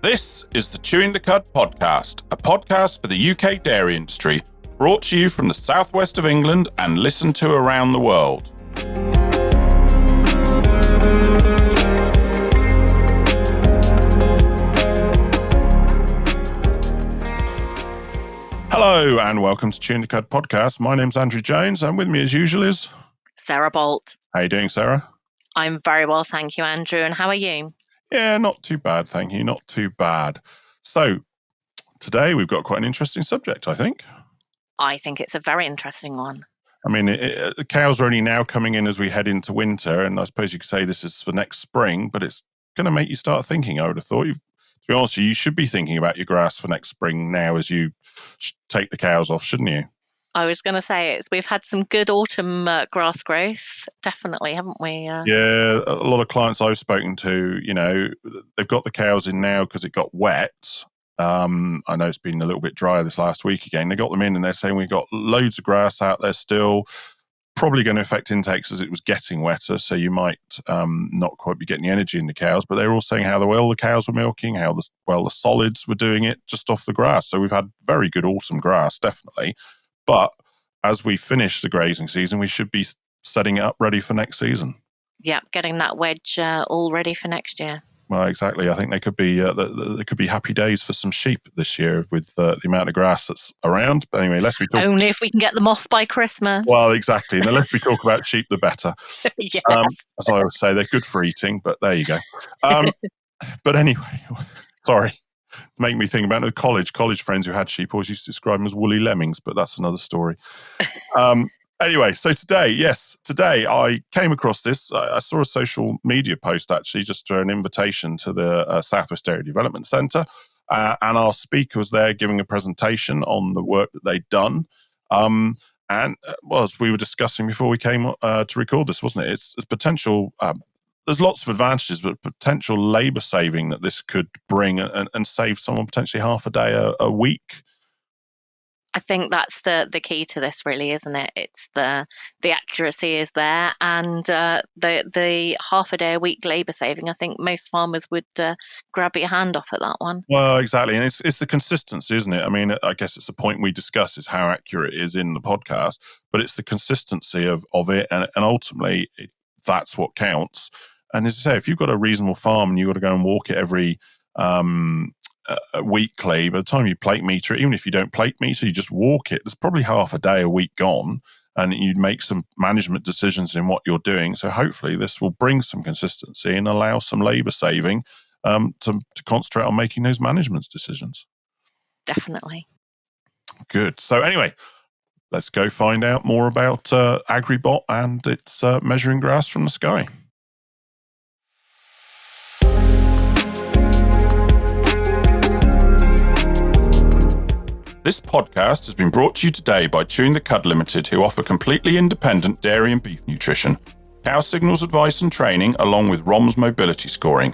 This is the Chewing the Cud podcast, a podcast for the UK dairy industry, brought to you from the southwest of England and listened to around the world. Hello and welcome to Chewing the Cud podcast. My name's Andrew Jones and with me as usual is Sarah Bolt. How are you doing, Sarah? I'm very well, thank you, Andrew. And how are you? Yeah, not too bad, thank you. Not too bad. So today we've got quite an interesting subject, I think. I think it's a very interesting one. I mean, the cows are only now coming in as we head into winter, and I suppose you could say this is for next spring, but it's going to make you start thinking, I would have thought. To be honest, you should be thinking about your grass for next spring now as you take the cows off, shouldn't you? I was going to say, we've had some good autumn grass growth, definitely, haven't we? Yeah, a lot of clients I've spoken to, you know, they've got the cows in now because it got wet. I know it's been a little bit drier this last week again. They got them in and they're saying we've got loads of grass out there still, probably going to affect intakes as it was getting wetter. So you might not quite be getting the energy in the cows, but they're all saying how well the cows were milking, how well the solids were doing it just off the grass. So we've had very good autumn grass, definitely. But as we finish the grazing season, we should be setting it up ready for next season. Yeah, getting that wedge all ready for next year. Well, exactly. I think there could be happy days for some sheep this year with the amount of grass that's around. But anyway, lest we talk. Only if we can get them off by Christmas. Well, exactly. And the less we talk about sheep, the better. Yes. As I always say, they're good for eating, but there you go. But anyway, sorry. Make me think about college friends who had sheep always used to describe them as woolly lemmings, but that's another story. Anyway, so today I came across this. I saw a social media post actually, just for an invitation to the Southwest Dairy Development Centre, and our speaker was there giving a presentation on the work that they'd done. As we were discussing before we came to record this, wasn't it? It's potential. There's lots of advantages, but potential labour saving that this could bring and save someone potentially half a day a week. I think that's the key to this, really, isn't it? It's the accuracy is there, and the half a day a week labour saving. I think most farmers would grab your hand off at that one. Well, exactly, and it's the consistency, isn't it? I mean, I guess it's a point we discuss is how accurate it is in the podcast, but it's the consistency of it, and ultimately that's what counts. And as I say, if you've got a reasonable farm and you've got to go and walk it every weekly, by the time you plate meter it, even if you don't plate meter, you just walk it, there's probably half a day a week gone, and you'd make some management decisions in what you're doing. So hopefully this will bring some consistency and allow some labour saving to concentrate on making those management decisions. Definitely. Good. So anyway, let's go find out more about Agribot and its measuring grass from the sky. This podcast has been brought to you today by Chewing the Cud Limited, who offer completely independent dairy and beef nutrition, cow signals advice and training, along with ROMS mobility scoring.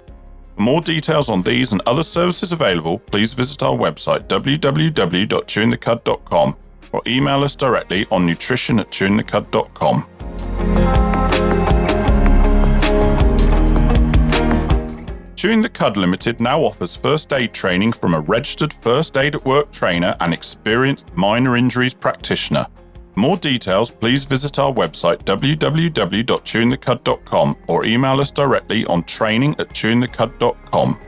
For more details on these and other services available, please visit our website www.chewingthecud.com or email us directly on nutrition@chewingthecud.com. Chewing the Cud Limited now offers first aid training from a registered first aid at work trainer and experienced minor injuries practitioner. For more details, please visit our website www.chewingthecud.com or email us directly on training@chewingthecud.com.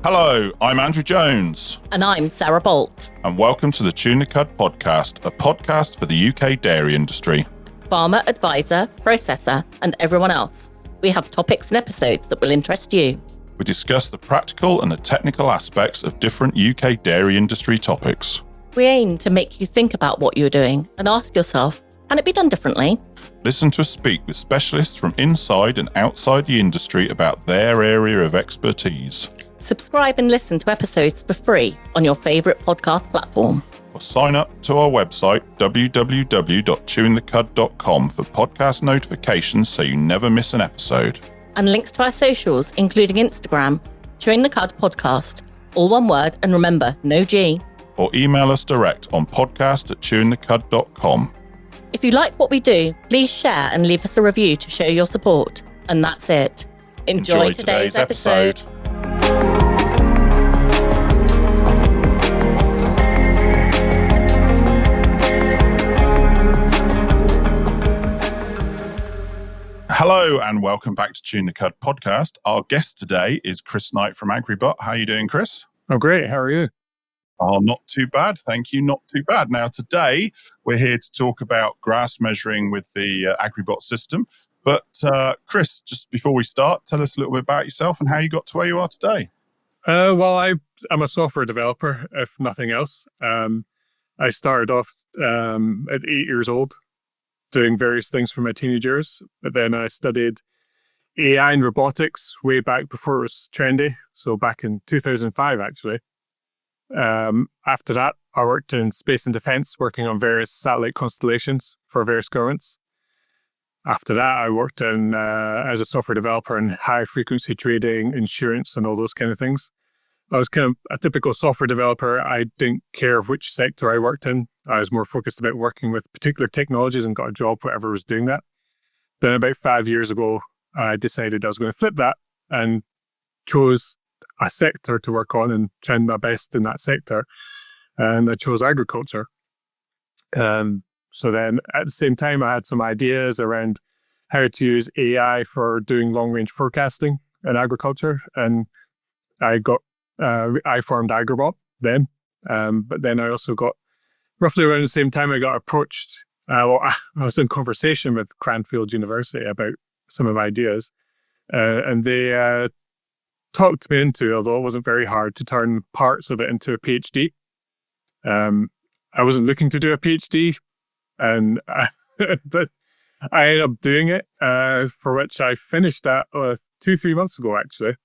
Hello, I'm Andrew Jones. And I'm Sarah Bolt. And welcome to the Chewing the Cud podcast, a podcast for the UK dairy industry. Farmer, advisor, processor, and everyone else. We have topics and episodes that will interest you. We discuss the practical and the technical aspects of different UK dairy industry topics. We aim to make you think about what you're doing and ask yourself, can it be done differently? Listen to us speak with specialists from inside and outside the industry about their area of expertise. Subscribe and listen to episodes for free on your favourite podcast platform. Or sign up to our website, www.chewingthecud.com, for podcast notifications so you never miss an episode. And links to our socials, including Instagram, Chewing the Cud Podcast. All one word, and remember, no G. Or email us direct on podcast@chewingthecud.com. If you like what we do, please share and leave us a review to show your support. And that's it. Enjoy today's episode. Hello and welcome back to Tune the Cud podcast. Our guest today is Chris Knight from Agribot. How are you doing, Chris? Oh, great. How are you? Oh, not too bad. Thank you. Not too bad. Now, today we're here to talk about grass measuring with the Agribot system. But Chris, just before we start, tell us a little bit about yourself and how you got to where you are today. Well, I'm a software developer, if nothing else. I started off at 8 years old, doing various things for my teenage years. But then I studied AI and robotics way back before it was trendy. So back in 2005, actually. After that, I worked in space and defense, working on various satellite constellations for various governments. After that, I worked in as a software developer in high frequency trading, insurance, and all those kind of things. I was kind of a typical software developer. I didn't care which sector I worked in. I was more focused about working with particular technologies and got a job whatever was doing that. Then about 5 years ago, I decided I was going to flip that and chose a sector to work on and trying my best in that sector. And I chose agriculture. So then at the same time, I had some ideas around how to use AI for doing long-range forecasting in agriculture. And I formed Agribot then. But then I also got, roughly around the same time, I got approached. I was in conversation with Cranfield University about some of my ideas. And they talked me into, although it wasn't very hard, to turn parts of it into a PhD. I wasn't looking to do a PhD, but I ended up doing it, for which I finished that 2-3 months ago, actually.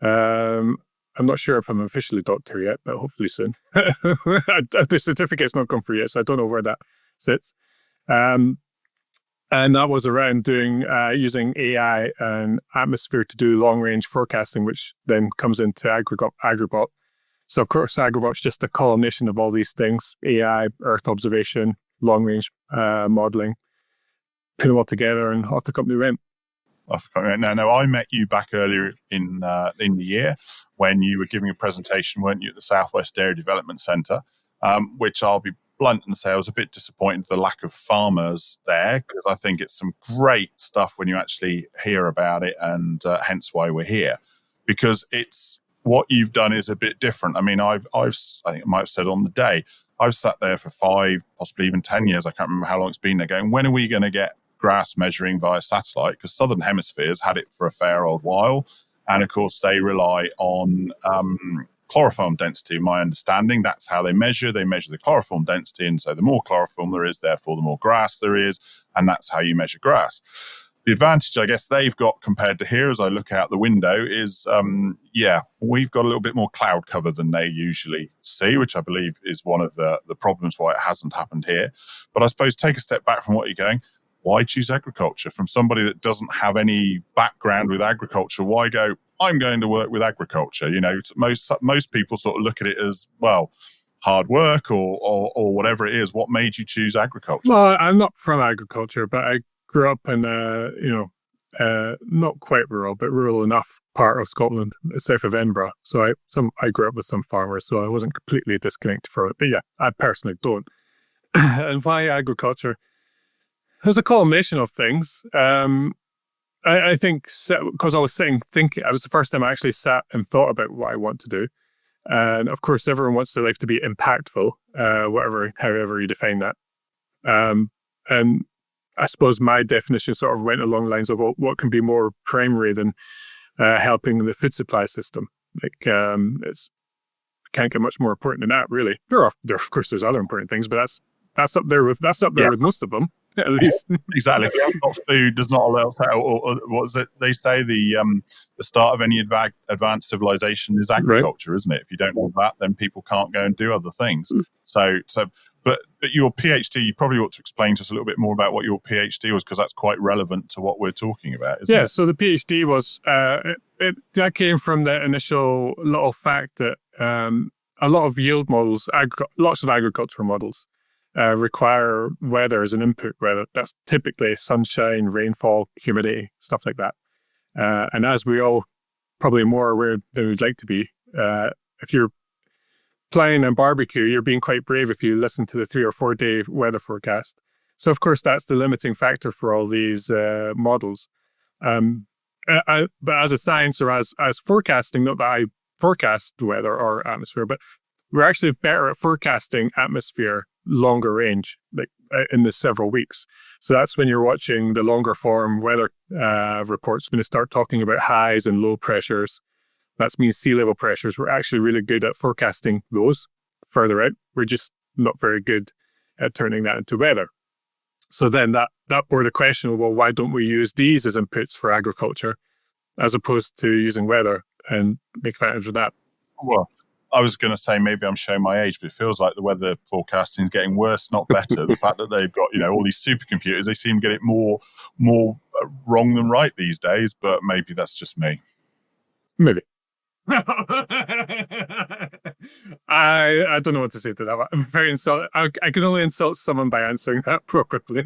I'm not sure if I'm officially doctor yet, but hopefully soon. The certificate's not come through yet, so I don't know where that sits. And that was around doing using AI and atmosphere to do long-range forecasting, which then comes into Agribot. So, of course, Agribot's just a culmination of all these things: AI, Earth observation, long-range modelling. Put them all together, and off the company went. No, I met you back earlier in the year when you were giving a presentation, weren't you, at the Southwest Dairy Development Centre, which I'll be blunt and say I was a bit disappointed with the lack of farmers there, because I think it's some great stuff when you actually hear about it, and hence why we're here, because it's what you've done is a bit different. I mean, I think I might have said on the day, I've sat there for 5, possibly even 10 years. I can't remember how long it's been there, going, when are we going to get grass measuring via satellite? Because Southern Hemisphere's had it for a fair old while. And of course, they rely on chloroform density. My understanding, that's how they measure. They measure the chloroform density. And so the more chloroform there is, therefore, the more grass there is. And that's how you measure grass. The advantage, I guess, they've got compared to here, as I look out the window, is, we've got a little bit more cloud cover than they usually see, which I believe is one of the problems why it hasn't happened here. But I suppose take a step back from what you're going. Why choose agriculture? From somebody that doesn't have any background with agriculture, why go, I'm going to work with agriculture? You know, most people sort of look at it as, well, hard work or whatever it is. What made you choose agriculture? Well, I'm not from agriculture, but I grew up in not quite rural, but rural enough part of Scotland, south of Edinburgh. So I grew up with some farmers, so I wasn't completely disconnected from it. But yeah, I personally don't. And why agriculture? There's a culmination of things. I think because I was thinking, it was the first time I actually sat and thought about what I want to do. And of course, everyone wants their life to be impactful, however you define that. And I suppose my definition sort of went along the lines of what can be more primary than helping the food supply system. It's can't get much more important than that, really. There of course there's other important things, but that's up there with most of them. At least. Exactly. If you haven't got food, does not allow or what is it? They say the start of any advanced civilization is agriculture, right? Isn't it? If you don't have that, then people can't go and do other things. But your PhD, you probably ought to explain to us a little bit more about what your PhD was, because that's quite relevant to what we're talking about, isn't it? So the PhD was, that came from the initial little fact that a lot of yield models, lots of agricultural models, require weather as an input, whether that's typically sunshine, rainfall, humidity, stuff like that. And as we all probably more aware than we'd like to be, if you're planning on barbecue, you're being quite brave if you listen to the 3 or 4 day weather forecast. So, of course, that's the limiting factor for all these models. But as a science or as forecasting, not that I forecast weather or atmosphere, but we're actually better at forecasting atmosphere longer range, like in the several weeks. So that's when you're watching the longer form weather reports, when they start talking about highs and low pressures. That means sea level pressures. We're actually really good at forecasting those further out. We're just not very good at turning that into weather. So then that bore the question, well, why don't we use these as inputs for agriculture as opposed to using weather and make advantage of that? Well, I was going to say maybe I'm showing my age, but it feels like the weather forecasting is getting worse, not better. The fact that they've got, all these supercomputers, they seem to get it more wrong than right these days, but maybe that's just me. Maybe. I don't know what to say to that. I'm very insulted. I can only insult someone by answering that properly.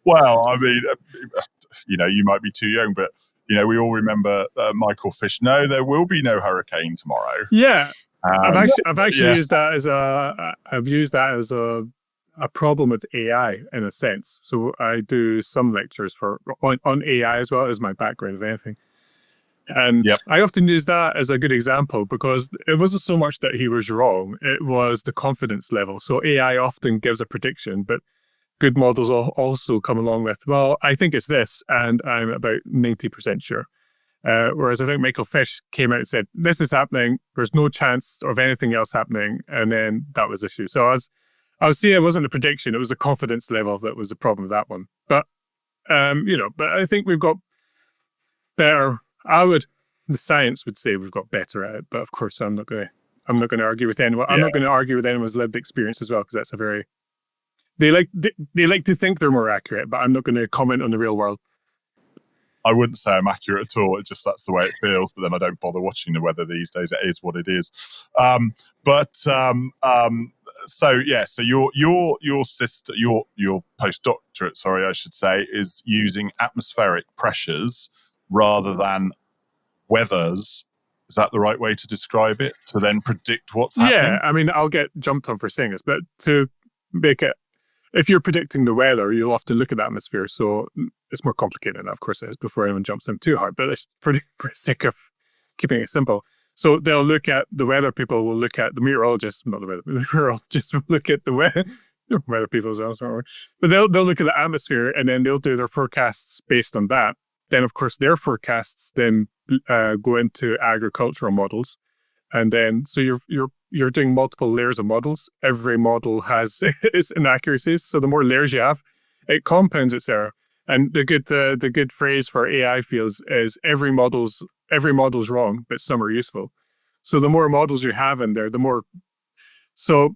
Well, I mean, you might be too young, but we all remember Michael Fish. No, there will be no hurricane tomorrow. Yeah, I've actually used that as a problem with AI in a sense. So I do some lectures on AI as well as my background of anything. And I often use that as a good example because it wasn't so much that he was wrong, it was the confidence level. So AI often gives a prediction, but good models also come along with, well, I think it's this, and I'm about 90% sure. Whereas I think Michael Fish came out and said, this is happening, there's no chance of anything else happening, and then that was the issue. So I would say it wasn't the prediction, it was the confidence level that was the problem with that one. But, but I think we've got better. The science would say we've got better at it, but of course I'm not going to argue with anyone. I'm not going to argue with anyone's lived experience as well, because that's a very, they like to think they're more accurate, but I'm not going to comment on the real world. I wouldn't say I'm accurate at all. It's just that's the way it feels. But then I don't bother watching the weather these days. It is what it is. So your sister, your postdoctorate, sorry, I should say, is using atmospheric pressures rather than weathers. Is that the right way to describe it? To then predict what's happening? Yeah, I mean, I'll get jumped on for saying this, but to make it, if you're predicting the weather, you'll often look at the atmosphere. So it's more complicated than that, of course it is, before anyone jumps in too hard. But it's for the sake of keeping it simple. So they'll look at the weather people, will look at the meteorologists, not the weather, the meteorologists will look at the weather people as well. But they'll look at the atmosphere and then they'll do their forecasts based on that. Then, of course, their forecasts then go into agricultural models, and then so you're doing multiple layers of models. Every model has its inaccuracies, so the more layers you have, it compounds its error. And the good phrase for AI fields is every model's wrong, but some are useful. So the more models you have in there, the more. So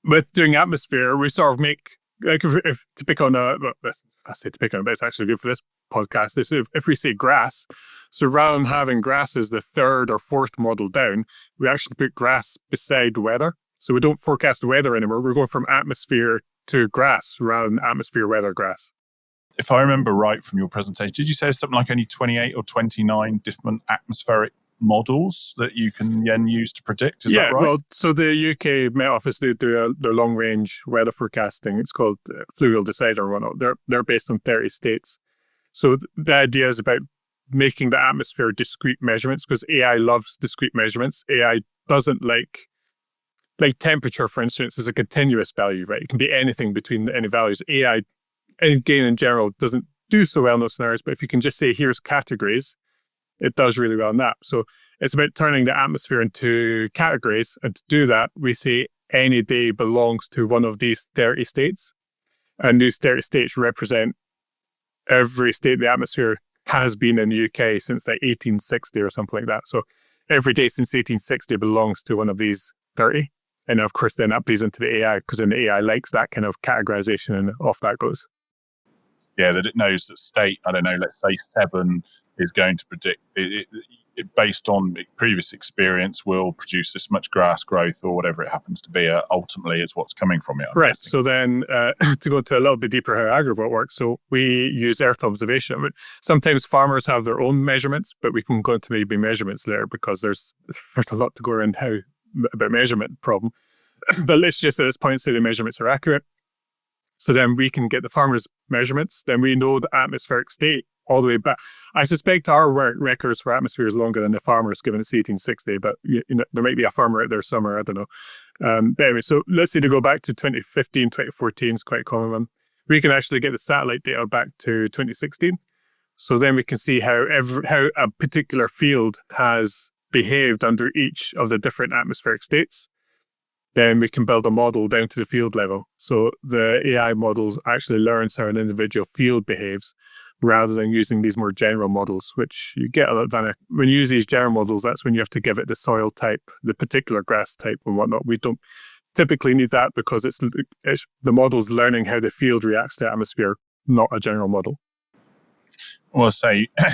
with doing atmosphere, we sort of make, like, if to pick on I say to pick on, but it's actually good for this podcast. Is if we say grass, so rather than having grass as the third or fourth model down, we actually put grass beside weather. So we don't forecast weather anymore. We're going from atmosphere to grass rather than atmosphere, weather, grass. If I remember right from your presentation, did you say something like only 28 or 29 different atmospheric models that you can then use to predict? Is that right? Well, so the UK Met Office, they do their long-range weather forecasting. It's called Fluvial Decider or whatnot. They're based on 30 states. So the idea is about making the atmosphere discrete measurements, because AI loves discrete measurements. AI doesn't like temperature, for instance, is a continuous value, right? It can be anything between any values. AI, again, in general, doesn't do so well in those scenarios, but if you can just say, here's categories, it does really well in that. So it's about turning the atmosphere into categories. And to do that, we say any day belongs to one of these 30 states. And these 30 states represent every state the atmosphere has been in the UK since like 1860 or something like that. So every day since 1860 belongs to one of these 30. And of course, then that plays into the AI, because then the AI likes that kind of categorization, and off that goes. Yeah, that it knows that state, I don't know, let's say 7 is going to predict. based on previous experience, will produce this much grass growth or whatever it happens to be, ultimately is what's coming from it. I'm Right. guessing. So then to go into a little bit deeper how Agribot works, so we use earth observation. But sometimes farmers have their own measurements, but we can go into maybe measurements later because there's a lot to go around about measurement problem. But let's just at this point say the measurements are accurate. So then we can get the farmer's measurements. Then we know the atmospheric state all the way back. I suspect our records for atmosphere is longer than the farmer's, given it's 1860. But there might be a farmer out there somewhere, I don't know. But anyway, so let's say to go back to 2015, 2014 is quite a common one. We can actually get the satellite data back to 2016. So then we can see how a particular field has behaved under each of the different atmospheric states. Then we can build a model down to the field level. So the AI models actually learns how an individual field behaves rather than using these more general models, which you get a lot of. When you use these general models, that's when you have to give it the soil type, the particular grass type and whatnot. We don't typically need that because it's the model's learning how the field reacts to atmosphere, not a general model. Well,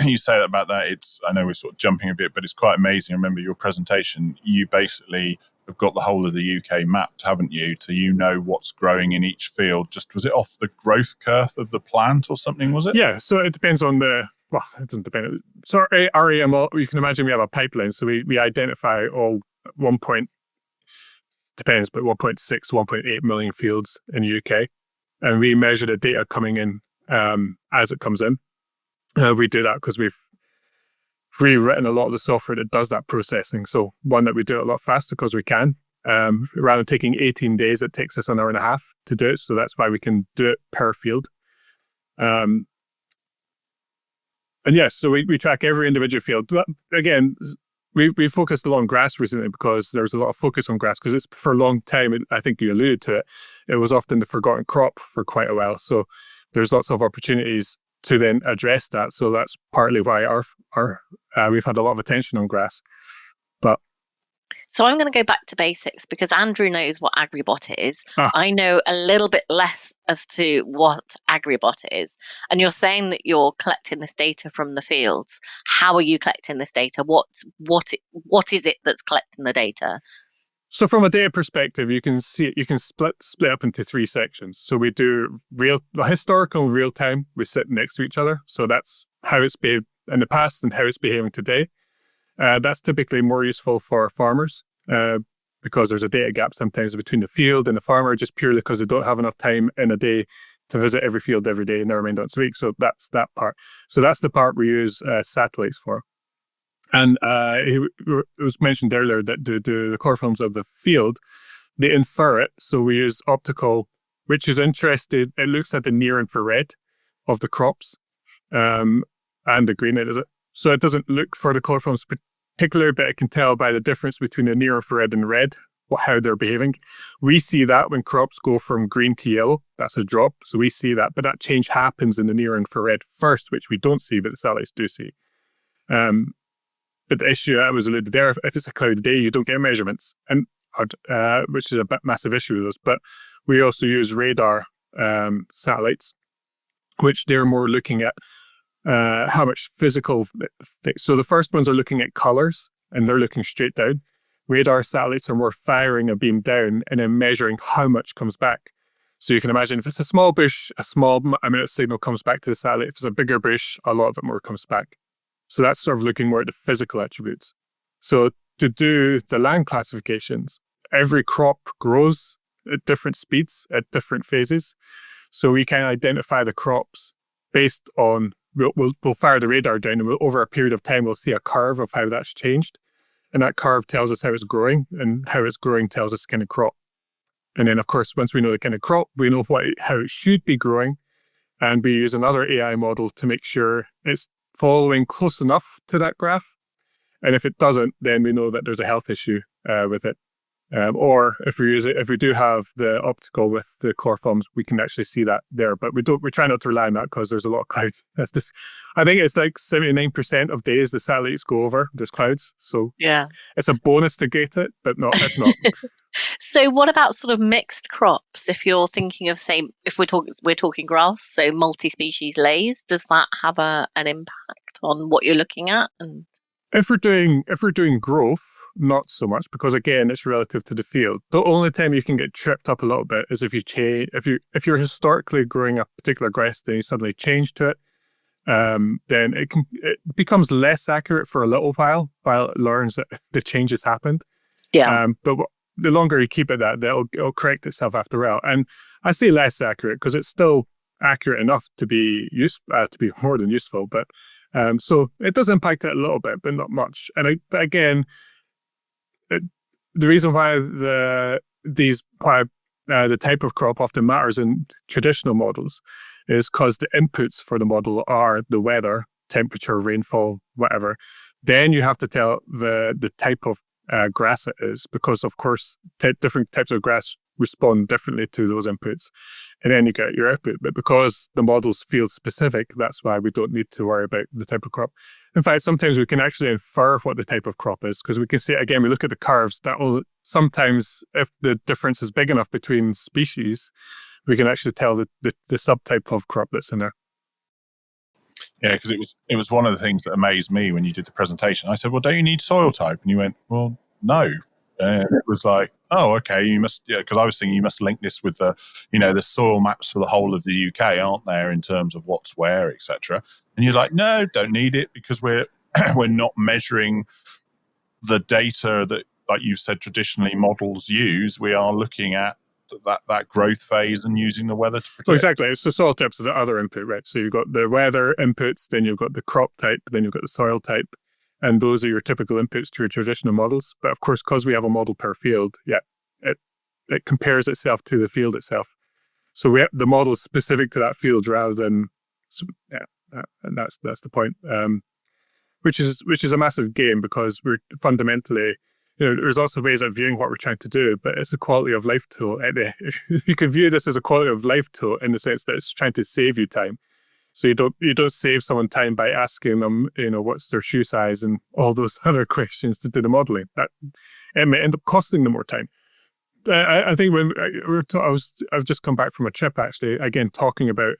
you say about that. I know we're sort of jumping a bit, but it's quite amazing. I remember your presentation. You basically have got the whole of the UK mapped, haven't you? So you know what's growing in each field. Just was it off the growth curve of the plant or something? Was it? Yeah. So it depends on it doesn't depend. So our AML, you can imagine we have a pipeline. So we identify all 1.6, 1.8 million fields in the UK, and we measure the data coming in as it comes in. We do that because we've rewritten a lot of the software that does that processing. So one, that we do it a lot faster because we can. Rather than taking 18 days, it takes us an hour and a half to do it. So that's why we can do it per field. And yes, so we track every individual field. But again, we focused a lot on grass recently because there was a lot of focus on grass because it's for a long time, I think you alluded to it, it was often the forgotten crop for quite a while. So there's lots of opportunities to then address that. So that's partly why we've had a lot of attention on grass. So I'm going to go back to basics because Andrew knows what Agribot is. I know a little bit less as to what Agribot is. And you're saying that you're collecting this data from the fields. How are you collecting this data? What is it that's collecting the data? So from a data perspective, you can split up into three sections. So we do historical and real time. We sit next to each other. So that's how it's behaved in the past and how it's behaving today. That's typically more useful for farmers because there's a data gap sometimes between the field and the farmer, just purely because they don't have enough time in a day to visit every field every day, never mind once a week. So that's that part. So that's the part we use satellites for. And it was mentioned earlier that the chloroforms of the field, they infer it. So we use optical, which is interested. It looks at the near infrared of the crops and the green, is it? So it doesn't look for the chloroforms particularly, but it can tell by the difference between the near infrared and red how they're behaving. We see that when crops go from green to yellow, that's a drop. So we see that, but that change happens in the near infrared first, which we don't see, but the satellites do see. But the issue I was alluded there, if it's a cloudy day, you don't get measurements, and which is a massive issue with us. But we also use radar satellites, which they're more looking at how much physical. So the first ones are looking at colors, and they're looking straight down. Radar satellites are more firing a beam down and then measuring how much comes back. So you can imagine if it's a small bush, a small amount of signal comes back to the satellite. If it's a bigger bush, a lot of it more comes back. So that's sort of looking more at the physical attributes. So to do the land classifications, every crop grows at different speeds, at different phases. So we can identify the crops based on, we'll fire the radar down, and over a period of time, we'll see a curve of how that's changed. And that curve tells us how it's growing, and how it's growing tells us the kind of crop. And then, of course, once we know the kind of crop, we know how it should be growing. And we use another AI model to make sure it's following close enough to that graph. And if it doesn't, then we know that there's a health issue with it. Or if we do have the optical with the chloroforms, we can actually see that there. But we try not to rely on that because there's a lot of clouds. I think it's like 79% of days the satellites go over, there's clouds. So yeah, it's a bonus to get it, but it's not. So what about sort of mixed crops? If you're thinking of, say, if we're talking grass, so multi-species lays, does that have an impact on what you're looking at? And If we're doing growth, not so much, because again, it's relative to the field. The only time you can get tripped up a little bit is if you're historically growing a particular grass, then you suddenly change to it. Then it becomes less accurate for a little while it learns that the change has happened. Yeah. But the longer you keep it it'll correct itself after a while. And I say less accurate because it's still accurate enough to be to be more than useful. But so it does impact it a little bit, but not much. And but again, the reason why the type of crop often matters in traditional models is because the inputs for the model are the weather, temperature, rainfall, whatever. Then you have to tell the type of grass it is, because of course different types of grass respond differently to those inputs, and then you get your output. But because the model's field specific, that's why we don't need to worry about the type of crop. In fact, sometimes we can actually infer what the type of crop is, because we can see, again, we look at the curves, that will sometimes, if the difference is big enough between species, we can actually tell the subtype of crop that's in there. Yeah, because it was one of the things that amazed me when you did the presentation. I said, well, don't you need soil type? And you went, well, no. And it was like, oh, okay, you must, because I was thinking you must link this with the soil maps for the whole of the UK, aren't there, in terms of what's where, etc. And you're like, no, don't need it, because we're not measuring the data that, like you said, traditionally models use. We are looking at that growth phase and using the weather to predict. So exactly, it's the soil types are the other input, right? So you've got the weather inputs, then you've got the crop type, then you've got the soil type. And those are your typical inputs to your traditional models. But of course, because we have a model per field, it compares itself to the field itself. So we have the model specific to that field rather than, and that's the point. Which is a massive game, because we're fundamentally, there's also ways of viewing what we're trying to do, but it's a quality of life tool. You can view this as a quality of life tool in the sense that it's trying to save you time. So you don't save someone time by asking them, what's their shoe size and all those other questions to do the modeling. That it may end up costing them more time. I think when I've just come back from a trip, actually, again talking about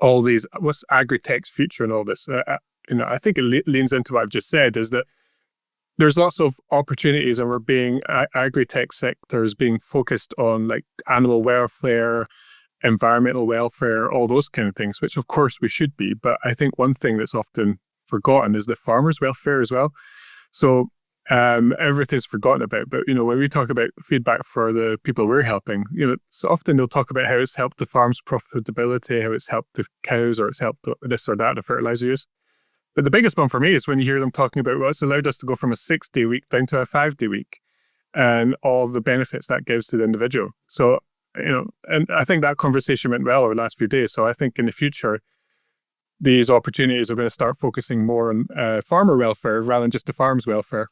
all these, what's agri-tech's future and all this. I think it leans into what I've just said, is that there's lots of opportunities, and we're being agri-tech sectors being focused on like animal welfare, environmental welfare, all those kind of things, which of course we should be. But I think one thing that's often forgotten is the farmers' welfare as well. So everything's forgotten about. But, when we talk about feedback for the people we're helping, so often they'll talk about how it's helped the farm's profitability, how it's helped the cows, or it's helped this or that, the fertiliser use. But the biggest one for me is when you hear them talking about, well, it's allowed us to go from a 6-day week down to a 5-day week, and all the benefits that gives to the individual. So, and I think that conversation went well over the last few days. So I think in the future, these opportunities are going to start focusing more on farmer welfare rather than just the farm's welfare.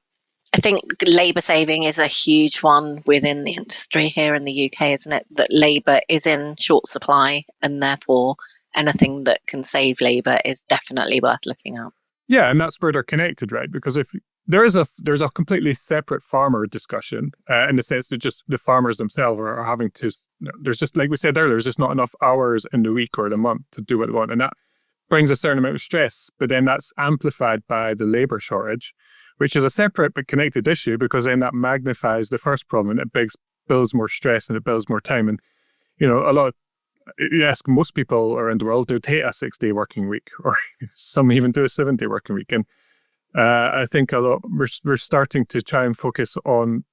I think labour saving is a huge one within the industry here in the UK, isn't it? That labour is in short supply, and therefore anything that can save labour is definitely worth looking at. Yeah, and that's where they're connected, right? Because if there's a completely separate farmer discussion in the sense that just the farmers themselves are having to. There's just, like we said earlier, there's just not enough hours in the week or the month to do what they want, and that brings a certain amount of stress. But then that's amplified by the labour shortage, which is a separate but connected issue, because then that magnifies the first problem, and it builds more stress and it builds more time. And you ask most people around the world, they'd hate a 6-day working week, or some even do a 7-day working week. And I think we're starting to try and focus on,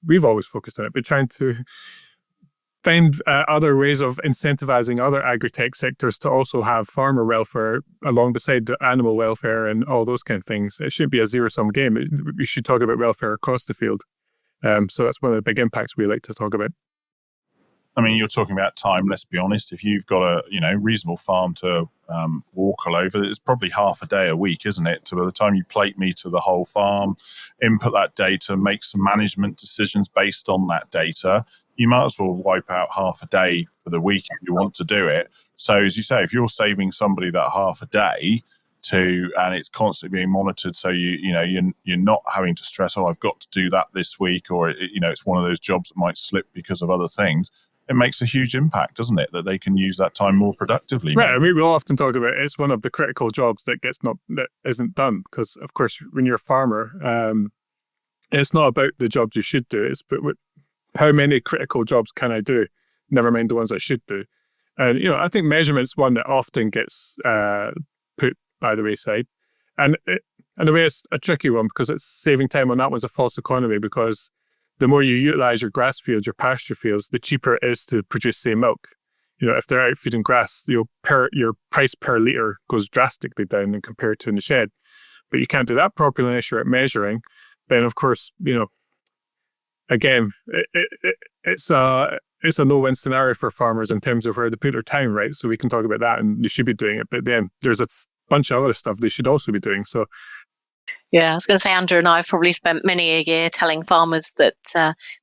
we've always focused on it, but trying to find other ways of incentivizing other agri-tech sectors to also have farmer welfare along beside the animal welfare and all those kind of things. It shouldn't be a zero-sum game. We should talk about welfare across the field. So that's one of the big impacts we like to talk about. I mean, you're talking about time, let's be honest. If you've got a reasonable farm to walk all over, it's probably half a day a week, isn't it? So by the time you plate meter the whole farm, input that data, make some management decisions based on that data, you might as well wipe out half a day for the week if you want to do it. So as you say, if you're saving somebody that half a day and it's constantly being monitored, so you're not having to stress, I've got to do that this week, or it's one of those jobs that might slip because of other things. it makes a huge impact, doesn't it? That they can use that time more productively. Right. I mean, we'll often talk about it. It's one of the critical jobs that isn't done, because of course, when you're a farmer, it's not about the jobs you should do. It's but how many critical jobs can I do? Never mind the ones I should do. And I think measurement's one that often gets put by the wayside, and in a way, it's a tricky one because it's saving time on that one's a false economy, because the more you utilize your grass fields, your pasture fields, the cheaper it is to produce, say, milk. If they're out feeding grass, your price per litre goes drastically down and compared to in the shed. But you can't do that properly unless you're at measuring. Then, of course, again, it's a no-win scenario for farmers in terms of where they put their time, right? So we can talk about that, and they should be doing it. But then there's a bunch of other stuff they should also be doing. So. Yeah, I was going to say, Andrew and I have probably spent many a year telling farmers that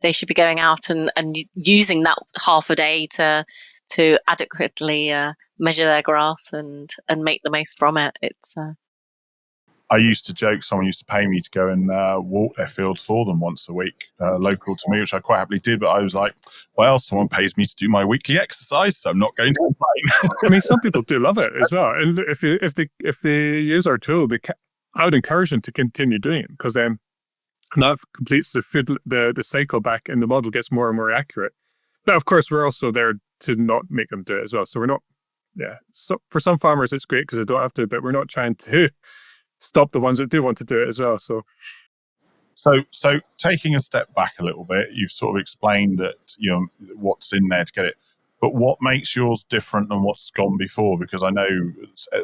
they should be going out and using that half a day to adequately measure their grass and make the most from it. It's. I used to joke, someone used to pay me to go and walk their fields for them once a week, local to me, which I quite happily did. But I was like, well, someone pays me to do my weekly exercise, so I'm not going to complain. I mean, some people do love it as well. And if they use our tool, I would encourage them to continue doing it, because then that completes the cycle back, and the model gets more and more accurate. But of course, we're also there to not make them do it as well. So we're not, So for some farmers, it's great because they don't have to, but we're not trying to stop the ones that do want to do it as well. So taking a step back a little bit, you've sort of explained that what's in there to get it. But what makes yours different than what's gone before? Because I know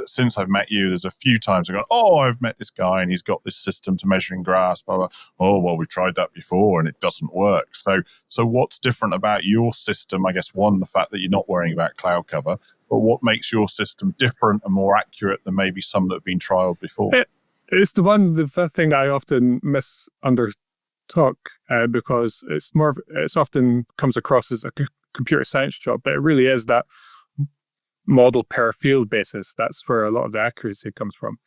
since I've met you, there's a few times I've gone, oh, I've met this guy and he's got this system to measuring grass, blah, blah. Oh, well, we tried that before and it doesn't work. So what's different about your system? I guess, one, the fact that you're not worrying about cloud cover, but what makes your system different and more accurate than maybe some that have been trialed before? It's the thing I often talk because it's often comes across as a computer science job, but it really is that model per field basis. That's where a lot of the accuracy comes from.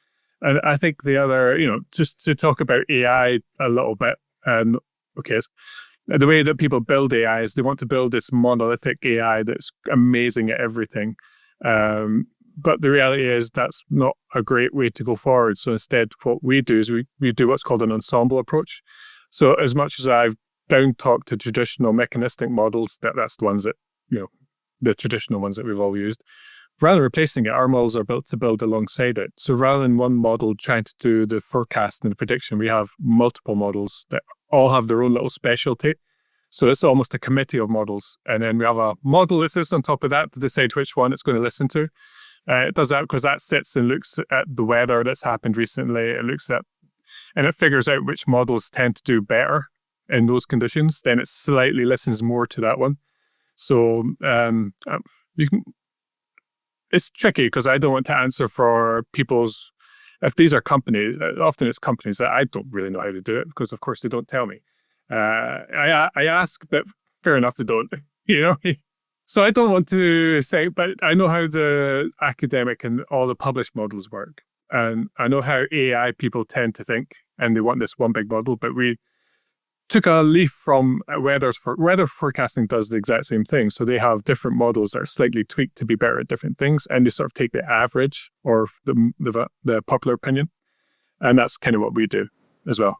And I think the other, just to talk about AI a little bit, the way that people build AI is they want to build this monolithic AI that's amazing at everything. But the reality is that's not a great way to go forward. So instead, what we do is we do what's called an ensemble approach. So as much as I've down-talked to traditional mechanistic models, that's the ones that, the traditional ones that we've all used, rather than replacing it, our models are built to build alongside it. So rather than one model trying to do the forecast and the prediction, we have multiple models that all have their own little specialty. So it's almost a committee of models. And then we have a model that sits on top of that to decide which one it's going to listen to. It does that because that sits and looks at the weather that's happened recently. And it figures out which models tend to do better in those conditions. Then it slightly listens more to that one. So it's tricky because I don't want to answer for if these are companies, often it's companies that I don't really know how to do it because of course they don't tell me. I ask, but fair enough, they don't, So I don't want to say, but I know how the academic and all the published models work. And I know how AI people tend to think, and they want this one big model, but we took a leaf from weather forecasting does the exact same thing. So they have different models that are slightly tweaked to be better at different things, and they sort of take the average or the popular opinion. And that's kind of what we do as well.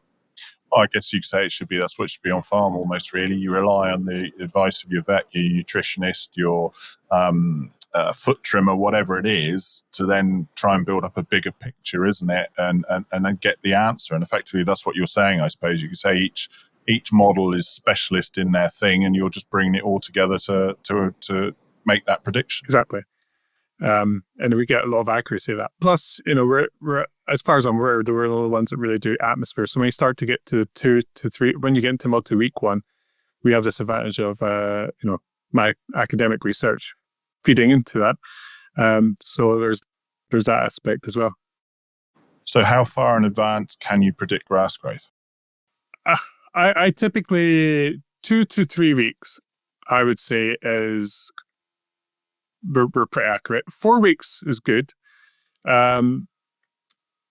I guess you could say that's what should be on farm almost, really. You rely on the advice of your vet, your nutritionist, your foot trimmer, whatever it is, to then try and build up a bigger picture, isn't it? And then get the answer. And effectively, that's what you're saying, I suppose. You could say each model is specialist in their thing, and you're just bringing it all together to make that prediction. Exactly. And we get a lot of accuracy of that. Plus, we're as far as I'm aware, we're the ones that really do atmosphere. So when you start to get to 2 to 3, when you get into multi-week one, we have this advantage of my academic research feeding into that. So there's that aspect as well. So how far in advance can you predict grass growth? I typically 2 to 3 weeks, I would say, is we're pretty accurate. 4 weeks is good.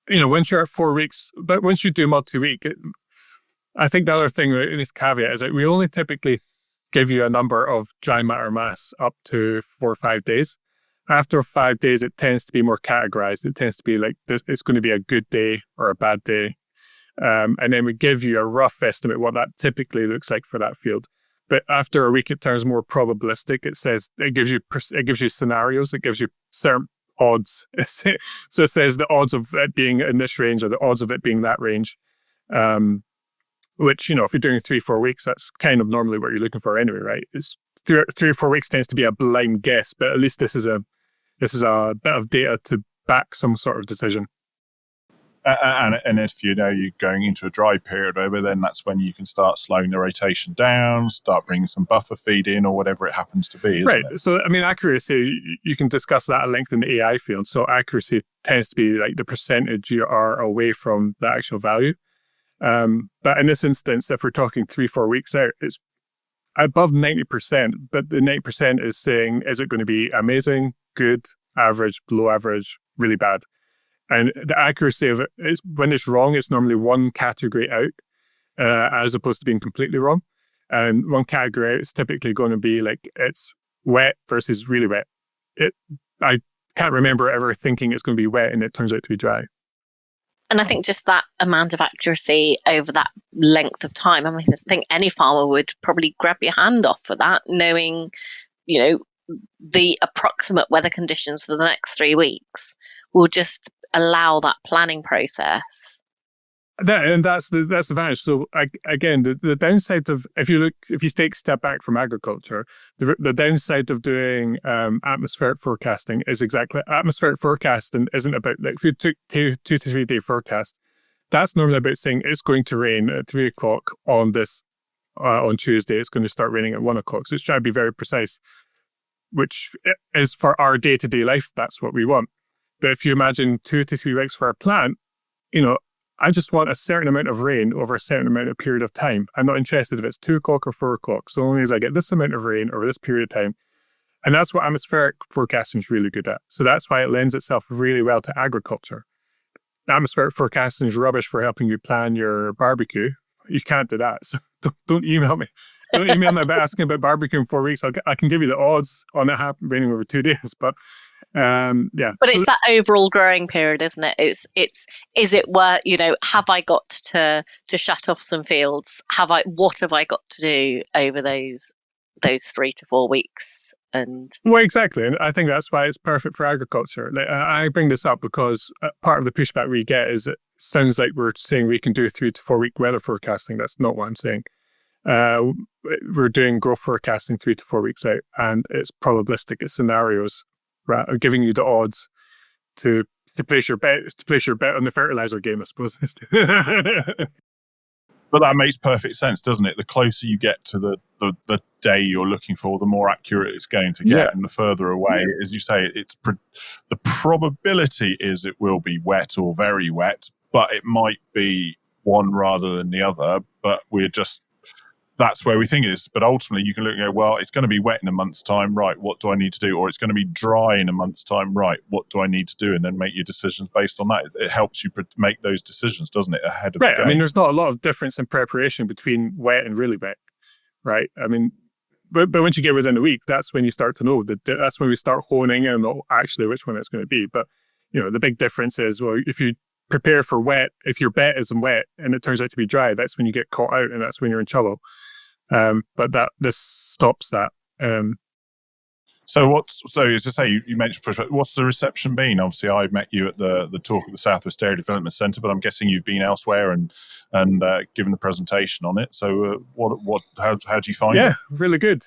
Once you're at 4 weeks, but once you do multi-week, I think the other thing in this caveat is that we only typically give you a number of dry matter mass up to 4 or 5 days. After 5 days, it tends to be more categorized. It tends to be like it's going to be a good day or a bad day. And then we give you a rough estimate what that typically looks like for that field. But after a week, it turns more probabilistic. It gives you scenarios. It gives you certain odds. So it says the odds of it being in this range or the odds of it being that range. Which, if you're doing 3-4 weeks, that's kind of normally what you're looking for anyway, right? It's 3 or 4 weeks tends to be a blind guess, but at least this is a bit of data to back some sort of decision. And if you're going into a dry period over, then that's when you can start slowing the rotation down, start bringing some buffer feed in, or whatever it happens to be. Right. It? So, accuracy, you can discuss that at length in the AI field. So accuracy tends to be like the percentage you are away from the actual value. But in this instance, if we're talking 3-4 weeks out, it's above 90%, but the 90% is saying, is it going to be amazing, good, average, below average, really bad? And the accuracy of it is, when it's wrong, it's normally one category out, as opposed to being completely wrong. And one category out is typically going to be like it's wet versus really wet. I can't remember ever thinking it's going to be wet and it turns out to be dry. And I think just that amount of accuracy over that length of time, I think any farmer would probably grab your hand off for that, knowing, the approximate weather conditions for the next 3 weeks will just allow that planning process. That's the advantage. So again, the downside of if you take a step back from agriculture, the downside of doing atmospheric forecasting is exactly atmospheric forecasting isn't about, like, if you took 2 to 3 day forecast, that's normally about saying it's going to rain at 3 o'clock on Tuesday. It's going to start raining at 1 o'clock. So it's trying to be very precise, which is for our day-to-day life. That's what we want. But if you imagine 2 to 3 weeks for a plant, I just want a certain amount of rain over a certain amount of period of time. I'm not interested if it's 2 o'clock or 4 o'clock. So long as I get this amount of rain over this period of time. And that's what atmospheric forecasting is really good at. So that's why it lends itself really well to agriculture. Atmospheric forecasting is rubbish for helping you plan your barbecue. You can't do that. So don't email me. Don't email me about asking about barbecue in 4 weeks. I can give you the odds on it raining over 2 days, but yeah. But it's that overall growing period, isn't it? Is it worth, have I got to shut off some fields? What have I got to do over those 3 to 4 weeks? Well, exactly. And I think that's why it's perfect for agriculture. Like, I bring this up because part of the pushback we get is it sounds like we're saying we can do 3 to 4 week weather forecasting. That's not what I'm saying. We're doing growth forecasting 3 to 4 weeks out, and it's probabilistic. It's scenarios, right? Giving you the odds to place your bet on the fertiliser game, I suppose. But that makes perfect sense, doesn't it? The closer you get to the day you're looking for, the more accurate it's going to get. Yeah. And the further away, as you say, the probability is it will be wet or very wet, but it might be one rather than the other. But that's where we think it is. But ultimately, you can look and go, well, it's going to be wet in a month's time, right? What do I need to do? Or it's going to be dry in a month's time, right? What do I need to do? And then make your decisions based on that. It helps you make those decisions, doesn't it, ahead of the game? There's not a lot of difference in preparation between wet and really wet, right? But once you get within a week, that's when you start to know. That's when we start honing in on actually which one it's going to be. But, the big difference is, well, if you prepare for wet, if your bet isn't wet and it turns out to be dry, that's when you get caught out and that's when you're in trouble. But this stops that. So as I say, you mentioned pushback. What's the reception been? Obviously, I met you at the talk at the Southwest Dairy Development Centre, but I'm guessing you've been elsewhere and given a presentation on it. So how do you find it? Yeah, really good.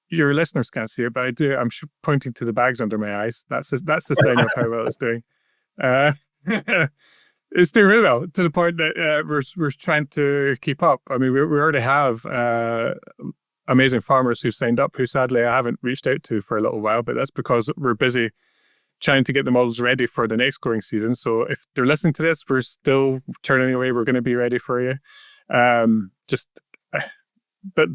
Your listeners can't see it, but I do. I'm pointing to the bags under my eyes. That's the sign of how well it's doing. It's doing really well, to the point that we're trying to keep up. We already have amazing farmers who've signed up, who sadly I haven't reached out to for a little while, but that's because we're busy trying to get the models ready for the next growing season. So if they're listening to this, we're still turning away. We're going to be ready for you. But